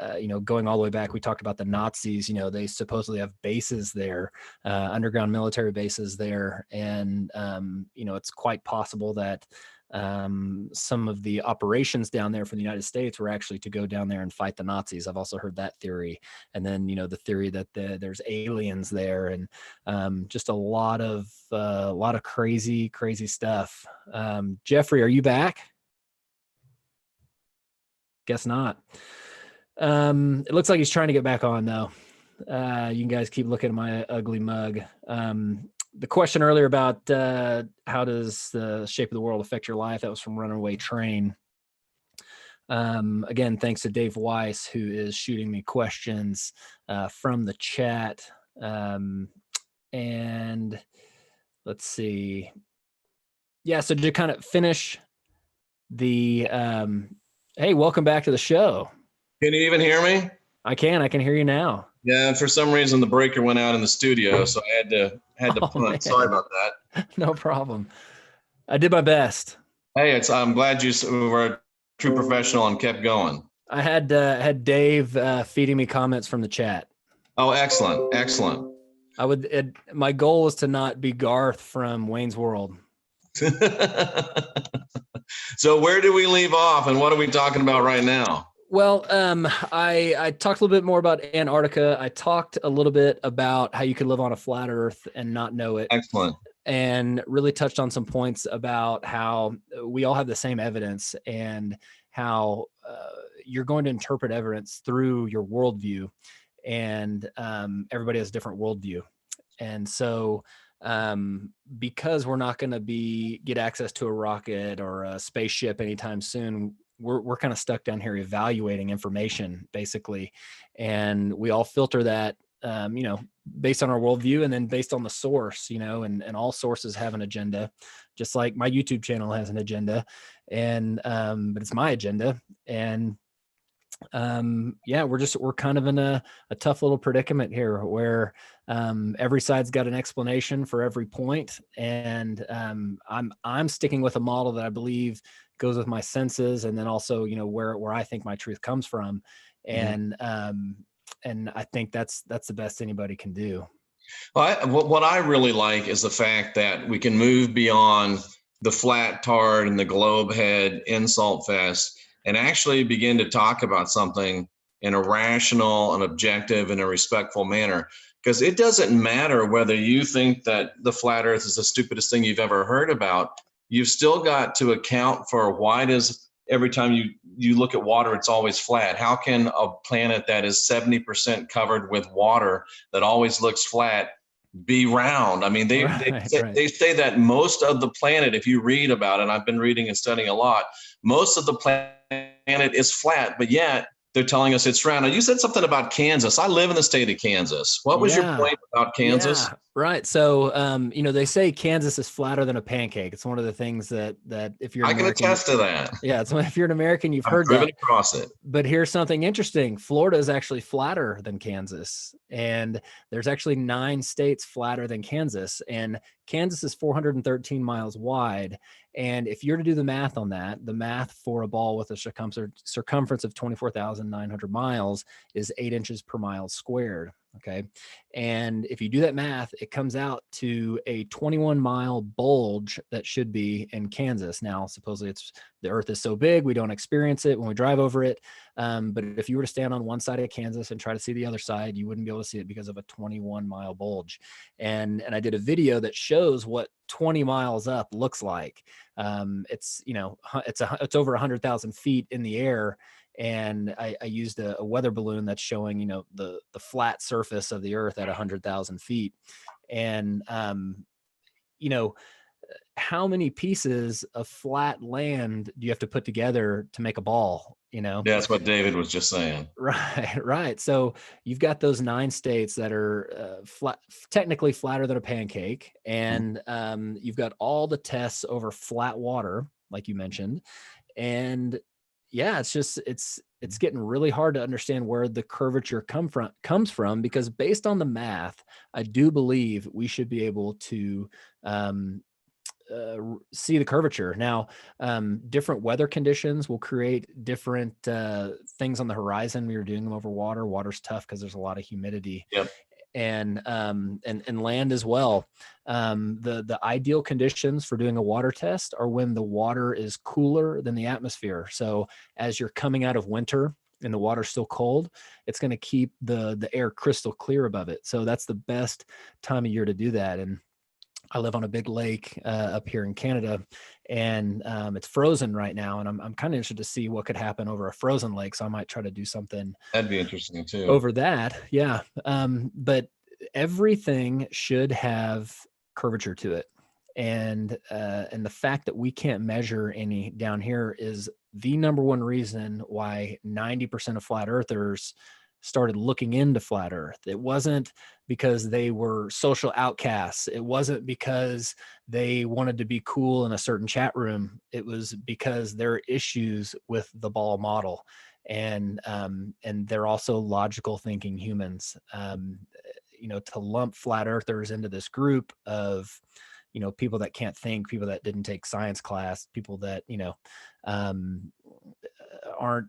[SPEAKER 2] going all the way back, we talked about the Nazis, they supposedly have bases there, underground military bases there. And, it's quite possible that some of the operations down there for the United States were actually to go down there and fight the Nazis. I've also heard that theory. And then, the theory that there's aliens there, and just a lot of crazy stuff. Jeffrey, are you back? Guess not. It looks like he's trying to get back on though. You guys keep looking at my ugly mug. The question earlier about how does the shape of the world affect your life? That was from Runaway Train. Again, thanks to Dave Weiss, who is shooting me questions from the chat. And let's see. Yeah, so to kind of finish the, hey, welcome back to the show.
[SPEAKER 1] Can you even hear me?
[SPEAKER 2] I can hear you now. Yeah,
[SPEAKER 1] and for some reason the breaker went out in the studio, so I had to punt. Man. Sorry about that.
[SPEAKER 2] No problem. I did my best.
[SPEAKER 1] Hey, I'm glad you were a true professional and kept going.
[SPEAKER 2] I had Dave feeding me comments from the chat.
[SPEAKER 1] Oh, excellent.
[SPEAKER 2] My goal was to not be Garth from Wayne's World.
[SPEAKER 1] So where do we leave off, and what are we talking about right now?
[SPEAKER 2] Well, I talked a little bit more about Antarctica. I talked a little bit about how you could live on a flat Earth and not know it.
[SPEAKER 1] Excellent.
[SPEAKER 2] And really touched on some points about how we all have the same evidence, and how you're going to interpret evidence through your worldview, and everybody has a different worldview. And so because we're not going to get access to a rocket or a spaceship anytime soon, we're kind of stuck down here evaluating information basically. And we all filter that, based on our worldview, and then based on the source, and all sources have an agenda, just like my YouTube channel has an agenda, and, but it's my agenda. And, we're kind of in a tough little predicament here where, every side's got an explanation for every point. And, I'm sticking with a model that I believe goes with my senses, and then also, where I think my truth comes from. And, and I think that's the best anybody can do.
[SPEAKER 1] Well, what I really like is the fact that we can move beyond the flat tard and the globe head insult fest, and actually begin to talk about something in a rational and objective and a respectful manner. Because it doesn't matter whether you think that the flat earth is the stupidest thing you've ever heard about. You've still got to account for why does every time you look at water, it's always flat. How can a planet that is 70% covered with water that always looks flat be round? I mean, they say that most of the planet, if you read about it, I've been reading and studying a lot, most of the planet is flat, but yet they're telling us it's round. Now, you said something about Kansas. I live in the state of Kansas. What was your point about Kansas?
[SPEAKER 2] Yeah, right. So, they say Kansas is flatter than a pancake. It's one of the things that if you're American,
[SPEAKER 1] I can attest to that.
[SPEAKER 2] Yeah, it's if you're an American, you've heard that.
[SPEAKER 1] Across it.
[SPEAKER 2] But here's something interesting. Florida is actually flatter than Kansas, and there's actually 9 states flatter than Kansas, and Kansas is 413 miles wide. And if you're to do the math on that, the math for a ball with a circumference of 24,900 miles is 8 inches per mile squared. Okay. And if you do that math, it comes out to a 21-mile bulge that should be in Kansas. Now, supposedly the earth is so big, we don't experience it when we drive over it. But if you were to stand on one side of Kansas and try to see the other side, you wouldn't be able to see it because of a 21-mile bulge. And I did a video that shows what 20 miles up looks like. It's over 100,000 feet in the air. And I used a weather balloon that's showing, the flat surface of the earth at 100,000 feet. And, how many pieces of flat land do you have to put together to make a ball? Yeah,
[SPEAKER 1] that's what David was just saying.
[SPEAKER 2] Right. So you've got those 9 states that are technically flatter than a pancake. And you've got all the tests over flat water, like you mentioned. And yeah, it's getting really hard to understand where the curvature comes from, because based on the math, I do believe we should be able to see the curvature. Now, different weather conditions will create different things on the horizon. We were doing them over water. Water's tough because there's a lot of humidity.
[SPEAKER 1] Yep.
[SPEAKER 2] And land as well. The ideal conditions for doing a water test are when the water is cooler than the atmosphere. So as you're coming out of winter and the water's still cold, it's going to keep the air crystal clear above it. So that's the best time of year to do that. And I live on a big lake up here in Canada, and it's frozen right now. And I'm kind of interested to see what could happen over a frozen lake. So I might try to do something.
[SPEAKER 1] That'd be interesting too.
[SPEAKER 2] Over that, yeah. But everything should have curvature to it, and the fact that we can't measure any down here is the number one reason why 90% of flat earthers started looking into flat earth. It wasn't because they were social outcasts. It wasn't because they wanted to be cool in a certain chat room. It was because there are issues with the ball model. And they're also logical thinking humans. To lump flat earthers into this group of, people that can't think, people that didn't take science class, people that, aren't,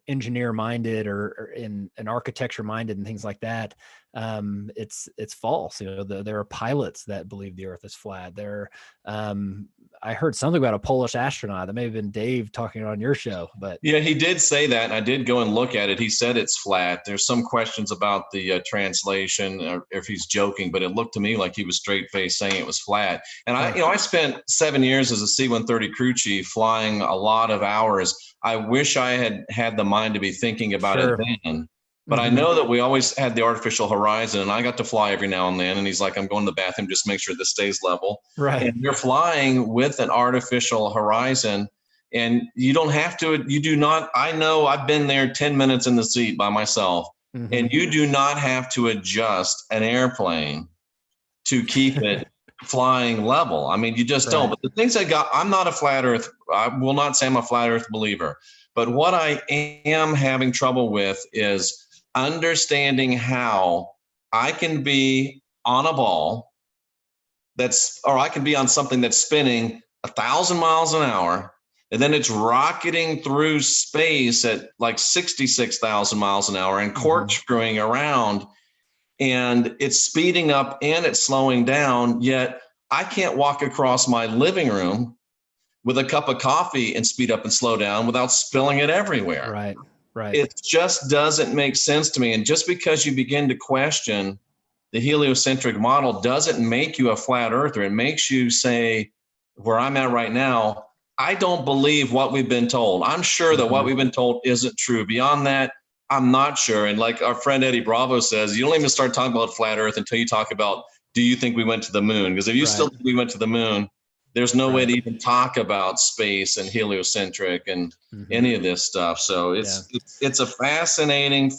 [SPEAKER 2] engineer minded or in an architecture minded and things like that. It's false. There are pilots that believe the earth is flat. I heard something about a Polish astronaut. That may have been Dave talking on your show, but
[SPEAKER 1] yeah, he did say that. And I did go and look at it. He said it's flat. There's some questions about the translation, or if he's joking, but it looked to me like he was straight faced saying it was flat. And I spent 7 years as a C-130 crew chief flying a lot of hours. I wish I had the mind to be thinking about it then. But I know that we always had the artificial horizon, and I got to fly every now and then. And he's like, I'm going to the bathroom, just make sure this stays level.
[SPEAKER 2] Right.
[SPEAKER 1] And you're flying with an artificial horizon, and you don't have to, you do not, I know I've been there 10 minutes in the seat by myself, and you do not have to adjust an airplane to keep it flying level. I mean, you just don't. But the things I'm not a flat earth, I will not say I'm a flat earth believer. But what I am having trouble with is understanding how I can be on a ball or I can be on something that's spinning 1,000 miles an hour, and then it's rocketing through space at like 66,000 miles an hour and corkscrewing around, and it's speeding up and it's slowing down. Yet I can't walk across my living room with a cup of coffee and speed up and slow down without spilling it everywhere.
[SPEAKER 2] Right.
[SPEAKER 1] It just doesn't make sense to me. And just because you begin to question the heliocentric model doesn't make you a flat earther. It makes you say, where I'm at right now, I don't believe what we've been told. I'm sure that what we've been told isn't true. Beyond that, I'm not sure. And like our friend Eddie Bravo says, you don't even start talking about flat earth until you talk about, do you think we went to the moon? Because if you still think we went to the moon, there's no way to even talk about space and heliocentric and any of this stuff. So it's a fascinating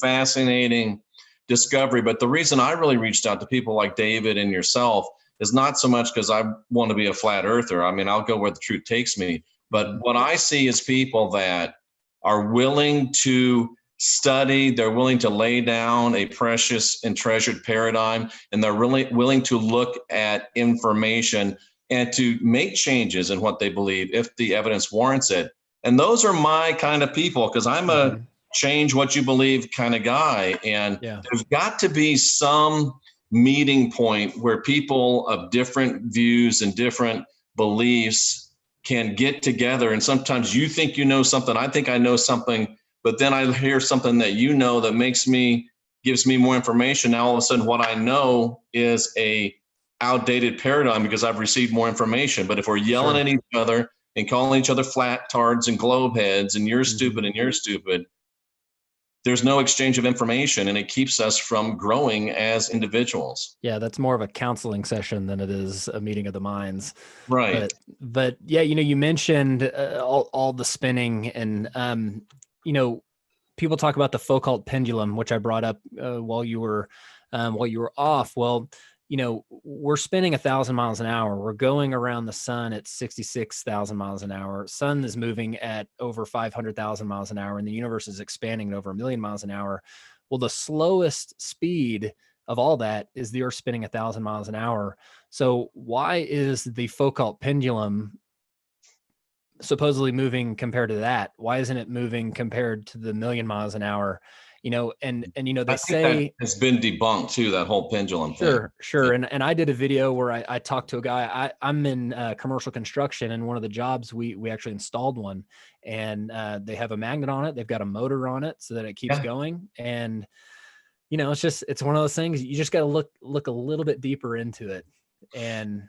[SPEAKER 1] discovery. But the reason I really reached out to people like David and yourself is not so much because I want to be a flat earther. I mean, I'll go where the truth takes me. But what I see is people that are willing to study, they're willing to lay down a precious and treasured paradigm, and they're really willing to look at information and to make changes in what they believe if the evidence warrants it. And those are my kind of people, because I'm a change what you believe kind of guy. And there's got to be some meeting point where people of different views and different beliefs can get together. And sometimes you think you know something, I think I know something, but then I hear something that that gives me more information. Now all of a sudden what I know is a outdated paradigm because I've received more information. But if we're yelling at each other and calling each other flat tards and globe heads and you're stupid and you're stupid, there's no exchange of information, and it keeps us from growing as individuals.
[SPEAKER 2] Yeah, that's more of a counseling session than it is a meeting of the minds.
[SPEAKER 1] Right.
[SPEAKER 2] But yeah, you mentioned all the spinning, and people talk about the Foucault pendulum, which I brought up while you were off. Well, we're spinning 1,000 miles an hour. We're going around the sun at 66,000 miles an hour. Sun is moving at over 500,000 miles an hour, and the universe is expanding at over 1 million miles an hour. Well, the slowest speed of all that is the Earth spinning 1,000 miles an hour. So why is the Foucault pendulum supposedly moving compared to that? Why isn't it moving compared to the 1,000,000 miles an hour? And they
[SPEAKER 1] I think that
[SPEAKER 2] say
[SPEAKER 1] has been debunked too, that whole pendulum thing.
[SPEAKER 2] Sure. And I did a video where I talked to a guy. I'm in commercial construction, and one of the jobs we actually installed one, and they have a magnet on it. They've got a motor on it so that it keeps going. And it's one of those things. You just got to look a little bit deeper into it. And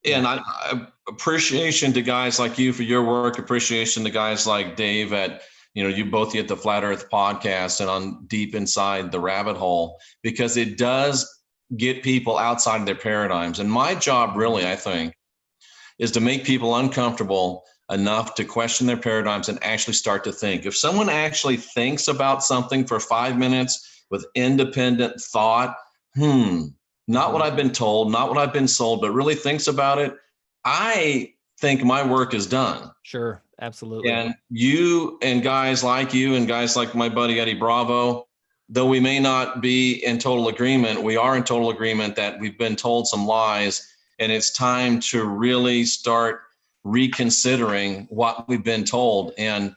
[SPEAKER 1] I appreciation to guys like you for your work. Appreciation to guys like Dave at, you both get the Flat Earth podcast and on Deep Inside the Rabbit Hole, because it does get people outside of their paradigms. And my job really, I think, is to make people uncomfortable enough to question their paradigms and actually start to think. If someone actually thinks about something for 5 minutes with independent thought, not what I've been told, not what I've been sold, but really thinks about it, I think my work is done.
[SPEAKER 2] Sure, absolutely.
[SPEAKER 1] And you and guys like you and guys like my buddy Eddie Bravo, though we may not be in total agreement, we are in total agreement that we've been told some lies, and it's time to really start reconsidering what we've been told. And,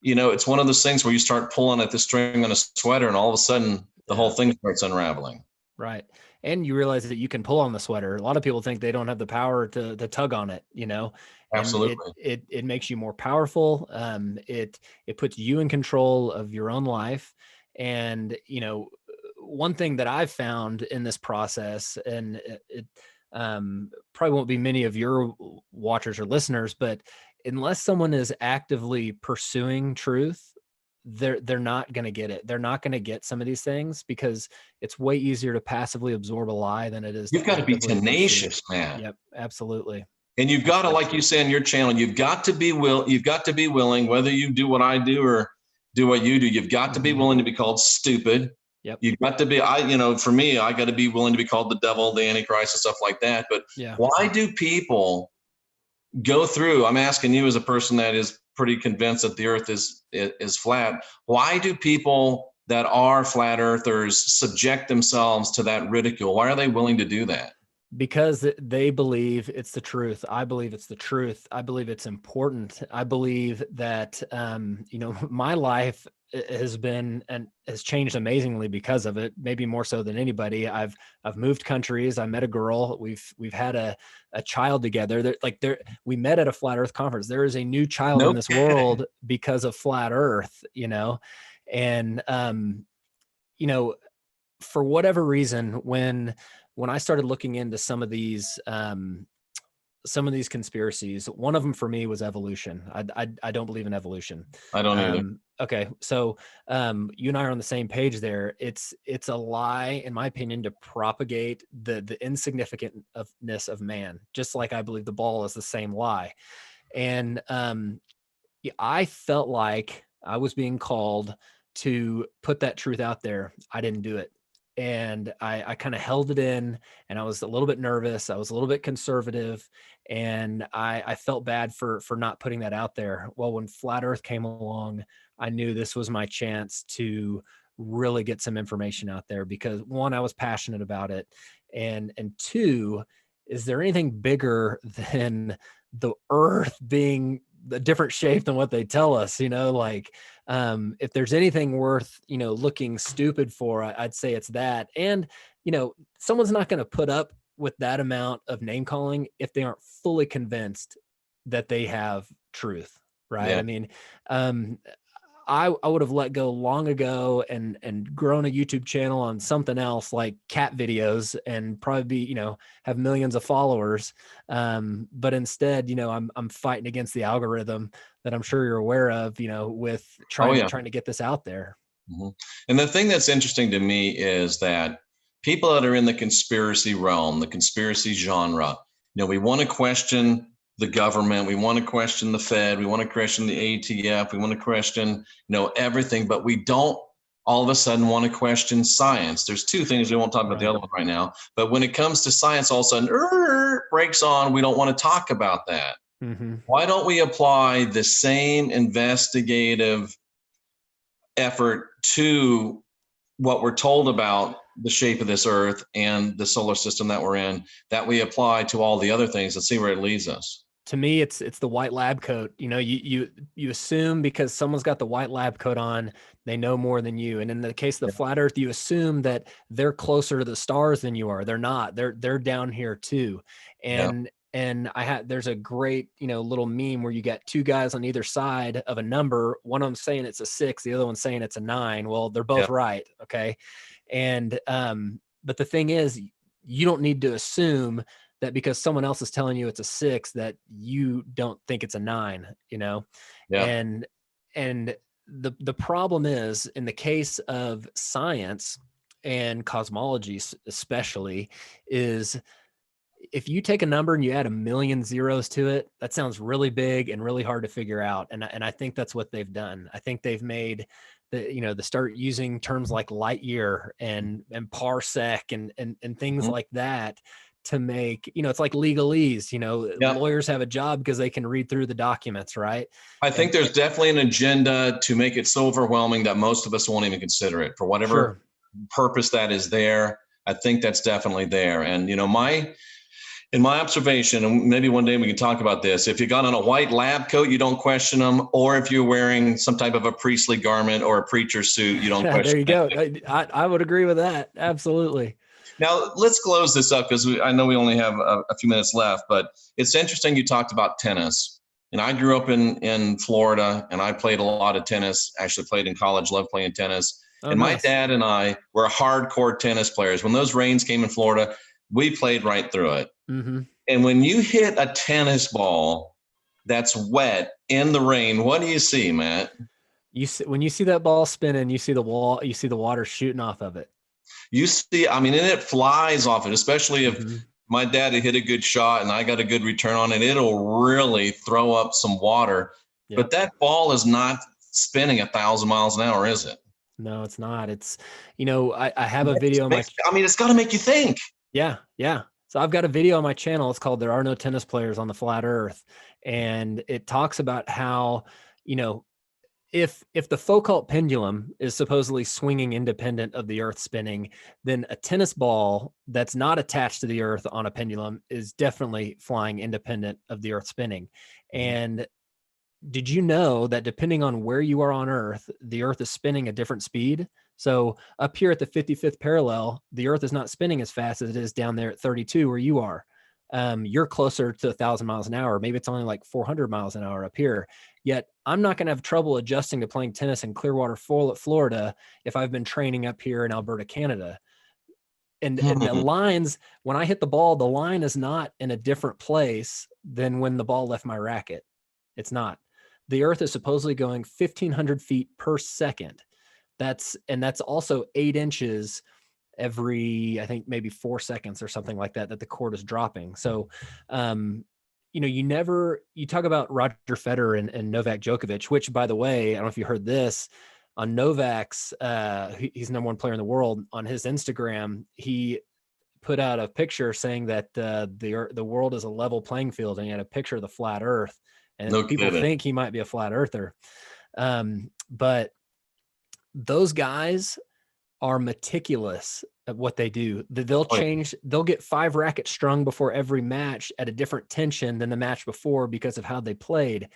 [SPEAKER 1] it's one of those things where you start pulling at the string on a sweater and all of a sudden the whole thing starts unraveling.
[SPEAKER 2] Right. And you realize that you can pull on the sweater. A lot of people think they don't have the power to tug on it,
[SPEAKER 1] Absolutely.
[SPEAKER 2] And it makes you more powerful. It puts you in control of your own life. And, one thing that I've found in this process, and it probably won't be many of your watchers or listeners, but unless someone is actively pursuing truth, they're not going to get it. They're not going to get some of these things, because it's way easier to passively absorb a lie than it is.
[SPEAKER 1] You've got to be tenacious, man.
[SPEAKER 2] Yep, absolutely.
[SPEAKER 1] And you've got to, like you say on your channel, you've got to be willing, whether you do what I do or do what you do, you've got to be willing to be called stupid.
[SPEAKER 2] Yep.
[SPEAKER 1] You've got to be, for me, I got to be willing to be called the devil, the Antichrist and stuff like that. But why do people go through, I'm asking you as a person that is pretty convinced that the earth is flat, why do people that are flat earthers subject themselves to that ridicule? Why are they willing to do that?
[SPEAKER 2] Because they believe it's the truth. I believe it's the truth. I believe it's important. I believe that, my life has been and has changed amazingly because of it. Maybe more so than anybody. I've moved countries. I met a girl. We've had a child together. We met at a Flat Earth conference. There is a new child in this world because of Flat Earth. And for whatever reason, when I started looking into some of these conspiracies, one of them for me was evolution. I don't believe in evolution.
[SPEAKER 1] I don't either.
[SPEAKER 2] Okay. So, you and I are on the same page there. It's a lie, in my opinion, to propagate the insignificantness of man, just like I believe the ball is the same lie. And, I felt like I was being called to put that truth out there. I didn't do it. And I kind of held it in, and I was a little bit nervous. I was a little bit conservative, and I felt bad for not putting that out there. Well, when Flat Earth came along, I knew this was my chance to really get some information out there, because one, I was passionate about it. And two, is there anything bigger than the earth being a different shape than what they tell us? If there's anything worth, looking stupid for, I'd say it's that. And, someone's not going to put up with that amount of name calling if they aren't fully convinced that they have truth. Right. Yeah. I mean, I would have let go long ago and grown a YouTube channel on something else like cat videos and probably be, have millions of followers. But instead, I'm fighting against the algorithm that I'm sure you're aware of, with trying to get this out there.
[SPEAKER 1] Mm-hmm. And the thing that's interesting to me is that people that are in the conspiracy realm, the conspiracy genre, we want to question the government, we want to question the Fed, we want to question the ATF, we want to question, everything, but we don't all of a sudden want to question science. There's two things, we won't talk about the other one right now, but when it comes to science, all of a sudden, breaks on, we don't want to talk about that. Mm-hmm. Why don't we apply the same investigative effort to what we're told about the shape of this earth and the solar system that we're in, that we apply to all the other things and see where it leads us.
[SPEAKER 2] To me, it's the white lab coat. You know, you assume because someone's got the white lab coat on, they know more than you. And in the case of the flat earth, you assume that they're closer to the stars than you are. They're not. They're down here too. And there's a great, little meme where you got two guys on either side of a number. One of them saying it's a 6, the other one saying it's a 9. Well, they're both right. Okay. And but the thing is, you don't need to assume that because someone else is telling you it's a 6, that you don't think it's a 9, And the problem is, in the case of science and cosmology especially, is if you take a number and you add 1,000,000 zeros to it, that sounds really big and really hard to figure out. And I think that's what they've done. I think they've made they start using terms like light year and parsec and things like that to make, it's like legalese, lawyers have a job because they can read through the documents, right?
[SPEAKER 1] I think there's definitely an agenda to make it so overwhelming that most of us won't even consider it for whatever purpose that is there. I think that's definitely there. And, in my observation, and maybe one day we can talk about this, if you got on a white lab coat, you don't question them. Or if you're wearing some type of a priestly garment or a preacher suit, you don't question
[SPEAKER 2] them. There you go. I would agree with that. Absolutely.
[SPEAKER 1] Now, let's close this up because I know we only have a few minutes left, but it's interesting you talked about tennis. And I grew up in Florida, and I played a lot of tennis, actually played in college, loved playing tennis. And my dad and I were hardcore tennis players. When those rains came in Florida, we played right through it. Mm-hmm. And when you hit a tennis ball that's wet in the rain, what do you see, Matt?
[SPEAKER 2] When you see that ball spinning, you see the water shooting off of it.
[SPEAKER 1] You see, and it flies off it, especially if my dad had hit a good shot and I got a good return on it, it'll really throw up some water. Yep. But that ball is not spinning 1,000 miles an hour, is it?
[SPEAKER 2] No, it's not. It's, I have a video.
[SPEAKER 1] It's got to make you think.
[SPEAKER 2] Yeah. Yeah. So I've got a video on my channel. It's called "There Are No Tennis Players on the Flat Earth." And it talks about how, if the Foucault pendulum is supposedly swinging independent of the earth spinning, then a tennis ball that's not attached to the earth on a pendulum is definitely flying independent of the earth spinning. And did you know that depending on where you are on earth, the earth is spinning a different speed? So up here at the 55th parallel, the earth is not spinning as fast as it is down there at 32 where you are. You're closer to 1,000 miles an hour. Maybe it's only like 400 miles an hour up here. Yet I'm not going to have trouble adjusting to playing tennis in Clearwater, Florida, if I've been training up here in Alberta, Canada. And the lines, when I hit the ball, the line is not in a different place than when the ball left my racket. It's not. The earth is supposedly going 1,500 feet per second. That's also 8 inches every, I think maybe 4 seconds or something like that the court is dropping. So, you talk about Roger Federer and Novak Djokovic, which, by the way, I don't know if you heard this, on Novak's, he's number 1 player in the world. On his Instagram, he put out a picture saying that the world is a level playing field, and he had a picture of the flat earth. And people think he might be a flat earther. But those guys are meticulous at what they do. They'll get 5 rackets strung before every match at a different tension than the match before because of how they played.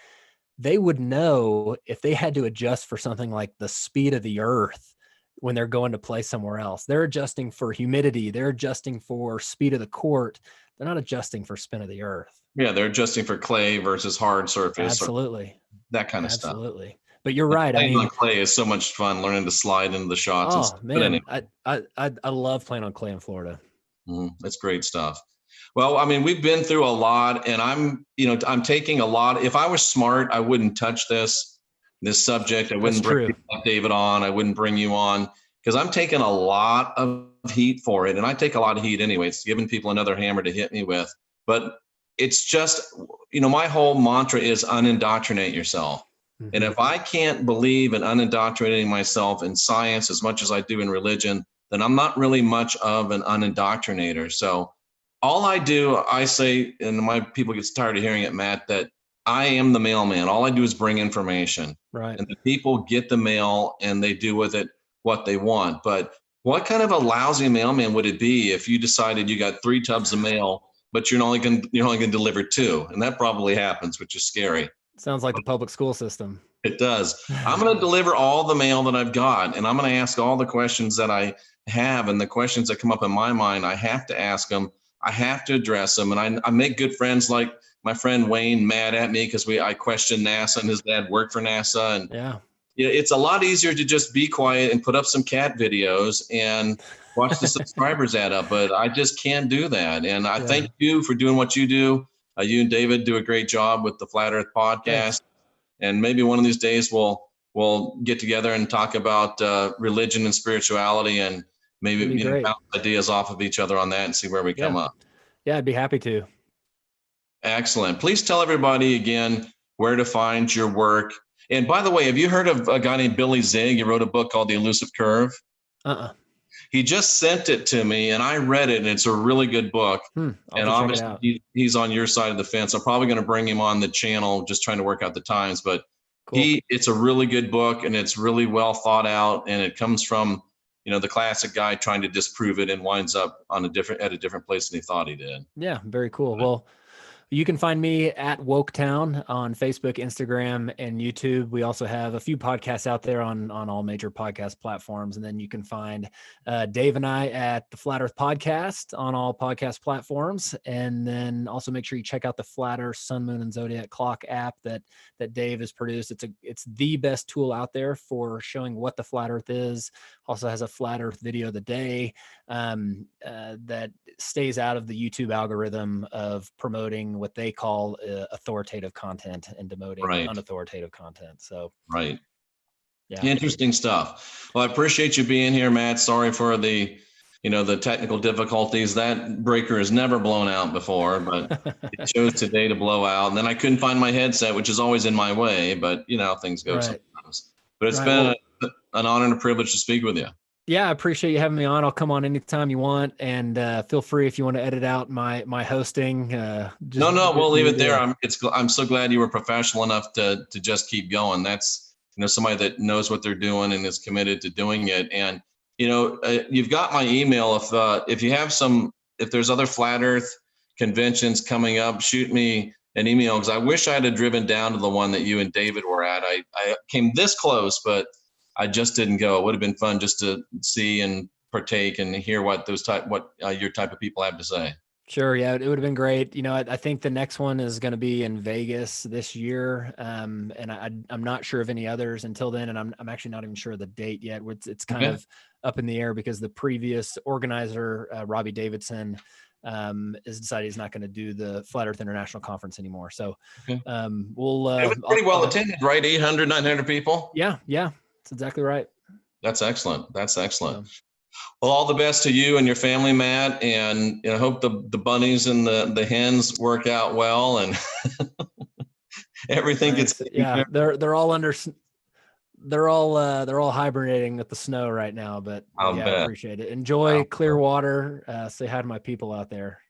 [SPEAKER 2] They would know if they had to adjust for something like the speed of the earth when they're going to play somewhere else. They're adjusting for humidity. They're adjusting for speed of the court. They're not adjusting for spin of the earth.
[SPEAKER 1] Yeah, they're adjusting for clay versus hard surface.
[SPEAKER 2] Absolutely.
[SPEAKER 1] That kind of stuff.
[SPEAKER 2] Absolutely. But you're right.
[SPEAKER 1] Playing on clay is so much fun, learning to slide into the shots.
[SPEAKER 2] Oh, man. Anyway. I love playing on clay in Florida.
[SPEAKER 1] That's great stuff. Well, we've been through a lot, and I'm taking a lot. If I was smart, I wouldn't touch this subject. I wouldn't bring David on. I wouldn't bring you on, because I'm taking a lot of heat for it. And I take a lot of heat anyway. It's giving people another hammer to hit me with. But it's just, my whole mantra is unindoctrinate yourself. Mm-hmm. And if I can't believe in unindoctrinating myself in science as much as I do in religion, then I'm not really much of an unindoctrinator. So all I say, and my people get tired of hearing it, Matt, that I am the mailman. All I do is bring information.
[SPEAKER 2] Right.
[SPEAKER 1] And the people get the mail and they do with it what they want. But What kind of a lousy mailman would it be if you decided you got 3 tubs of mail, but you're only going to deliver 2? And that probably happens, which is scary.
[SPEAKER 2] Sounds like the public school system.
[SPEAKER 1] It does. I'm going to deliver all the mail that I've got, and I'm going to ask all the questions that I have, and the questions that come up in my mind, I have to ask them. I have to address them. And I make good friends, like my friend Wayne mad at me because I questioned NASA, and his dad worked for NASA. And
[SPEAKER 2] yeah,
[SPEAKER 1] it's a lot easier to just be quiet and put up some cat videos and watch the subscribers add up. But I just can't do that. And I thank you for doing what you do. You and David do a great job with the Flat Earth podcast. Thanks. And maybe one of these days we'll get together and talk about religion and spirituality, and maybe bounce ideas off of each other on that and see where we come up.
[SPEAKER 2] Yeah, I'd be happy to.
[SPEAKER 1] Excellent. Please tell everybody again where to find your work. And by the way, have you heard of a guy named Billy Zig? He wrote a book called The Elusive Curve. He just sent it to me, and I read it, and it's a really good book. And obviously he's on your side of the fence. I'm probably going to bring him on the channel, just trying to work out the times. But it's a really good book, and it's really well thought out, and it comes from the classic guy trying to disprove it and winds up at a different place than he thought he did.
[SPEAKER 2] Yeah, very cool. Well, you can find me at WOKETOWN on Facebook, Instagram, and YouTube. We also have a few podcasts out there on all major podcast platforms. And then you can find Dave and I at the Flat Earth Podcast on all podcast platforms. And then also make sure you check out the Flat Earth Sun, Moon, and Zodiac Clock app that Dave has produced. It's the best tool out there for showing what the flat Earth is. Also has a Flat Earth video of the day that stays out of the YouTube algorithm of promoting what they call authoritative content and demoting unauthoritative content. So
[SPEAKER 1] interesting stuff. Well, I appreciate you being here, Matt. Sorry for the technical difficulties. That breaker has never blown out before, but it chose today to blow out. And then I couldn't find my headset, which is always in my way, but things go sometimes. But it's been an honor and a privilege to speak with you.
[SPEAKER 2] Yeah, I appreciate you having me on. I'll come on anytime you want, and feel free if you want to edit out my hosting.
[SPEAKER 1] No, we'll leave it there. I'm so glad you were professional enough to just keep going. That's somebody that knows what they're doing and is committed to doing it. And you've got my email. If there's other Flat Earth conventions coming up, shoot me an email, because I wish I had driven down to the one that you and David were at. I came this close, but I just didn't go. It would have been fun just to see and partake and hear what your type of people have to say.
[SPEAKER 2] Sure. Yeah, it would have been great. I think the next one is going to be in Vegas this year. And I'm not sure of any others until then. And I'm actually not even sure of the date yet. It's kind of up in the air because the previous organizer, Robbie Davidson, has decided he's not going to do the Flat Earth International Conference anymore. So it
[SPEAKER 1] was pretty well attended, right? 800, 900 people.
[SPEAKER 2] Yeah. That's exactly right.
[SPEAKER 1] That's excellent. Well, all the best to you and your family, Matt, and I hope the bunnies and the hens work out well, and everything gets.
[SPEAKER 2] Yeah, they're all hibernating with the snow right now, but I appreciate it. Enjoy Clearwater. Say hi to my people out there.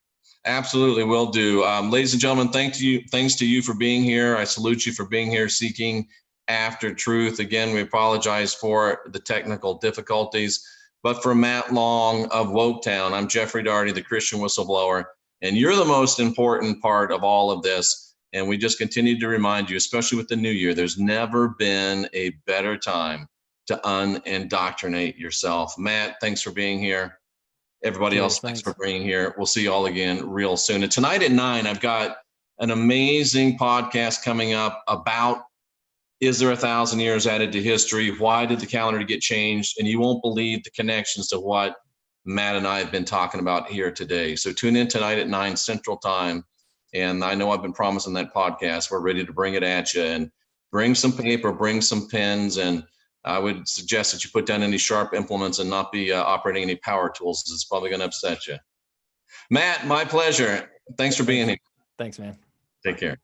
[SPEAKER 1] Absolutely, will do. Ladies and gentlemen, thanks to you for being here. I salute you for being here, seeking after truth. Again, we apologize for the technical difficulties, but for Matt Long of WOKETOWN, I'm Jeffrey Daugherty, the Christian Whistleblower, and you're the most important part of all of this. And we just continue to remind you, especially with the new year, there's never been a better time to unindoctrinate yourself. Matt, thanks for being here. Everybody else, thanks for being here. We'll see you all again real soon. And tonight at 9, I've got an amazing podcast coming up about, is there 1,000 years added to history? Why did the calendar get changed? And you won't believe the connections to what Matt and I have been talking about here today. So tune in tonight at 9 Central Time. And I know I've been promising that podcast. We're ready to bring it at you. And bring some paper, bring some pens. And I would suggest that you put down any sharp implements and not be operating any power tools. It's probably going to upset you. Matt, my pleasure. Thanks for being here.
[SPEAKER 2] Thanks, man.
[SPEAKER 1] Take care.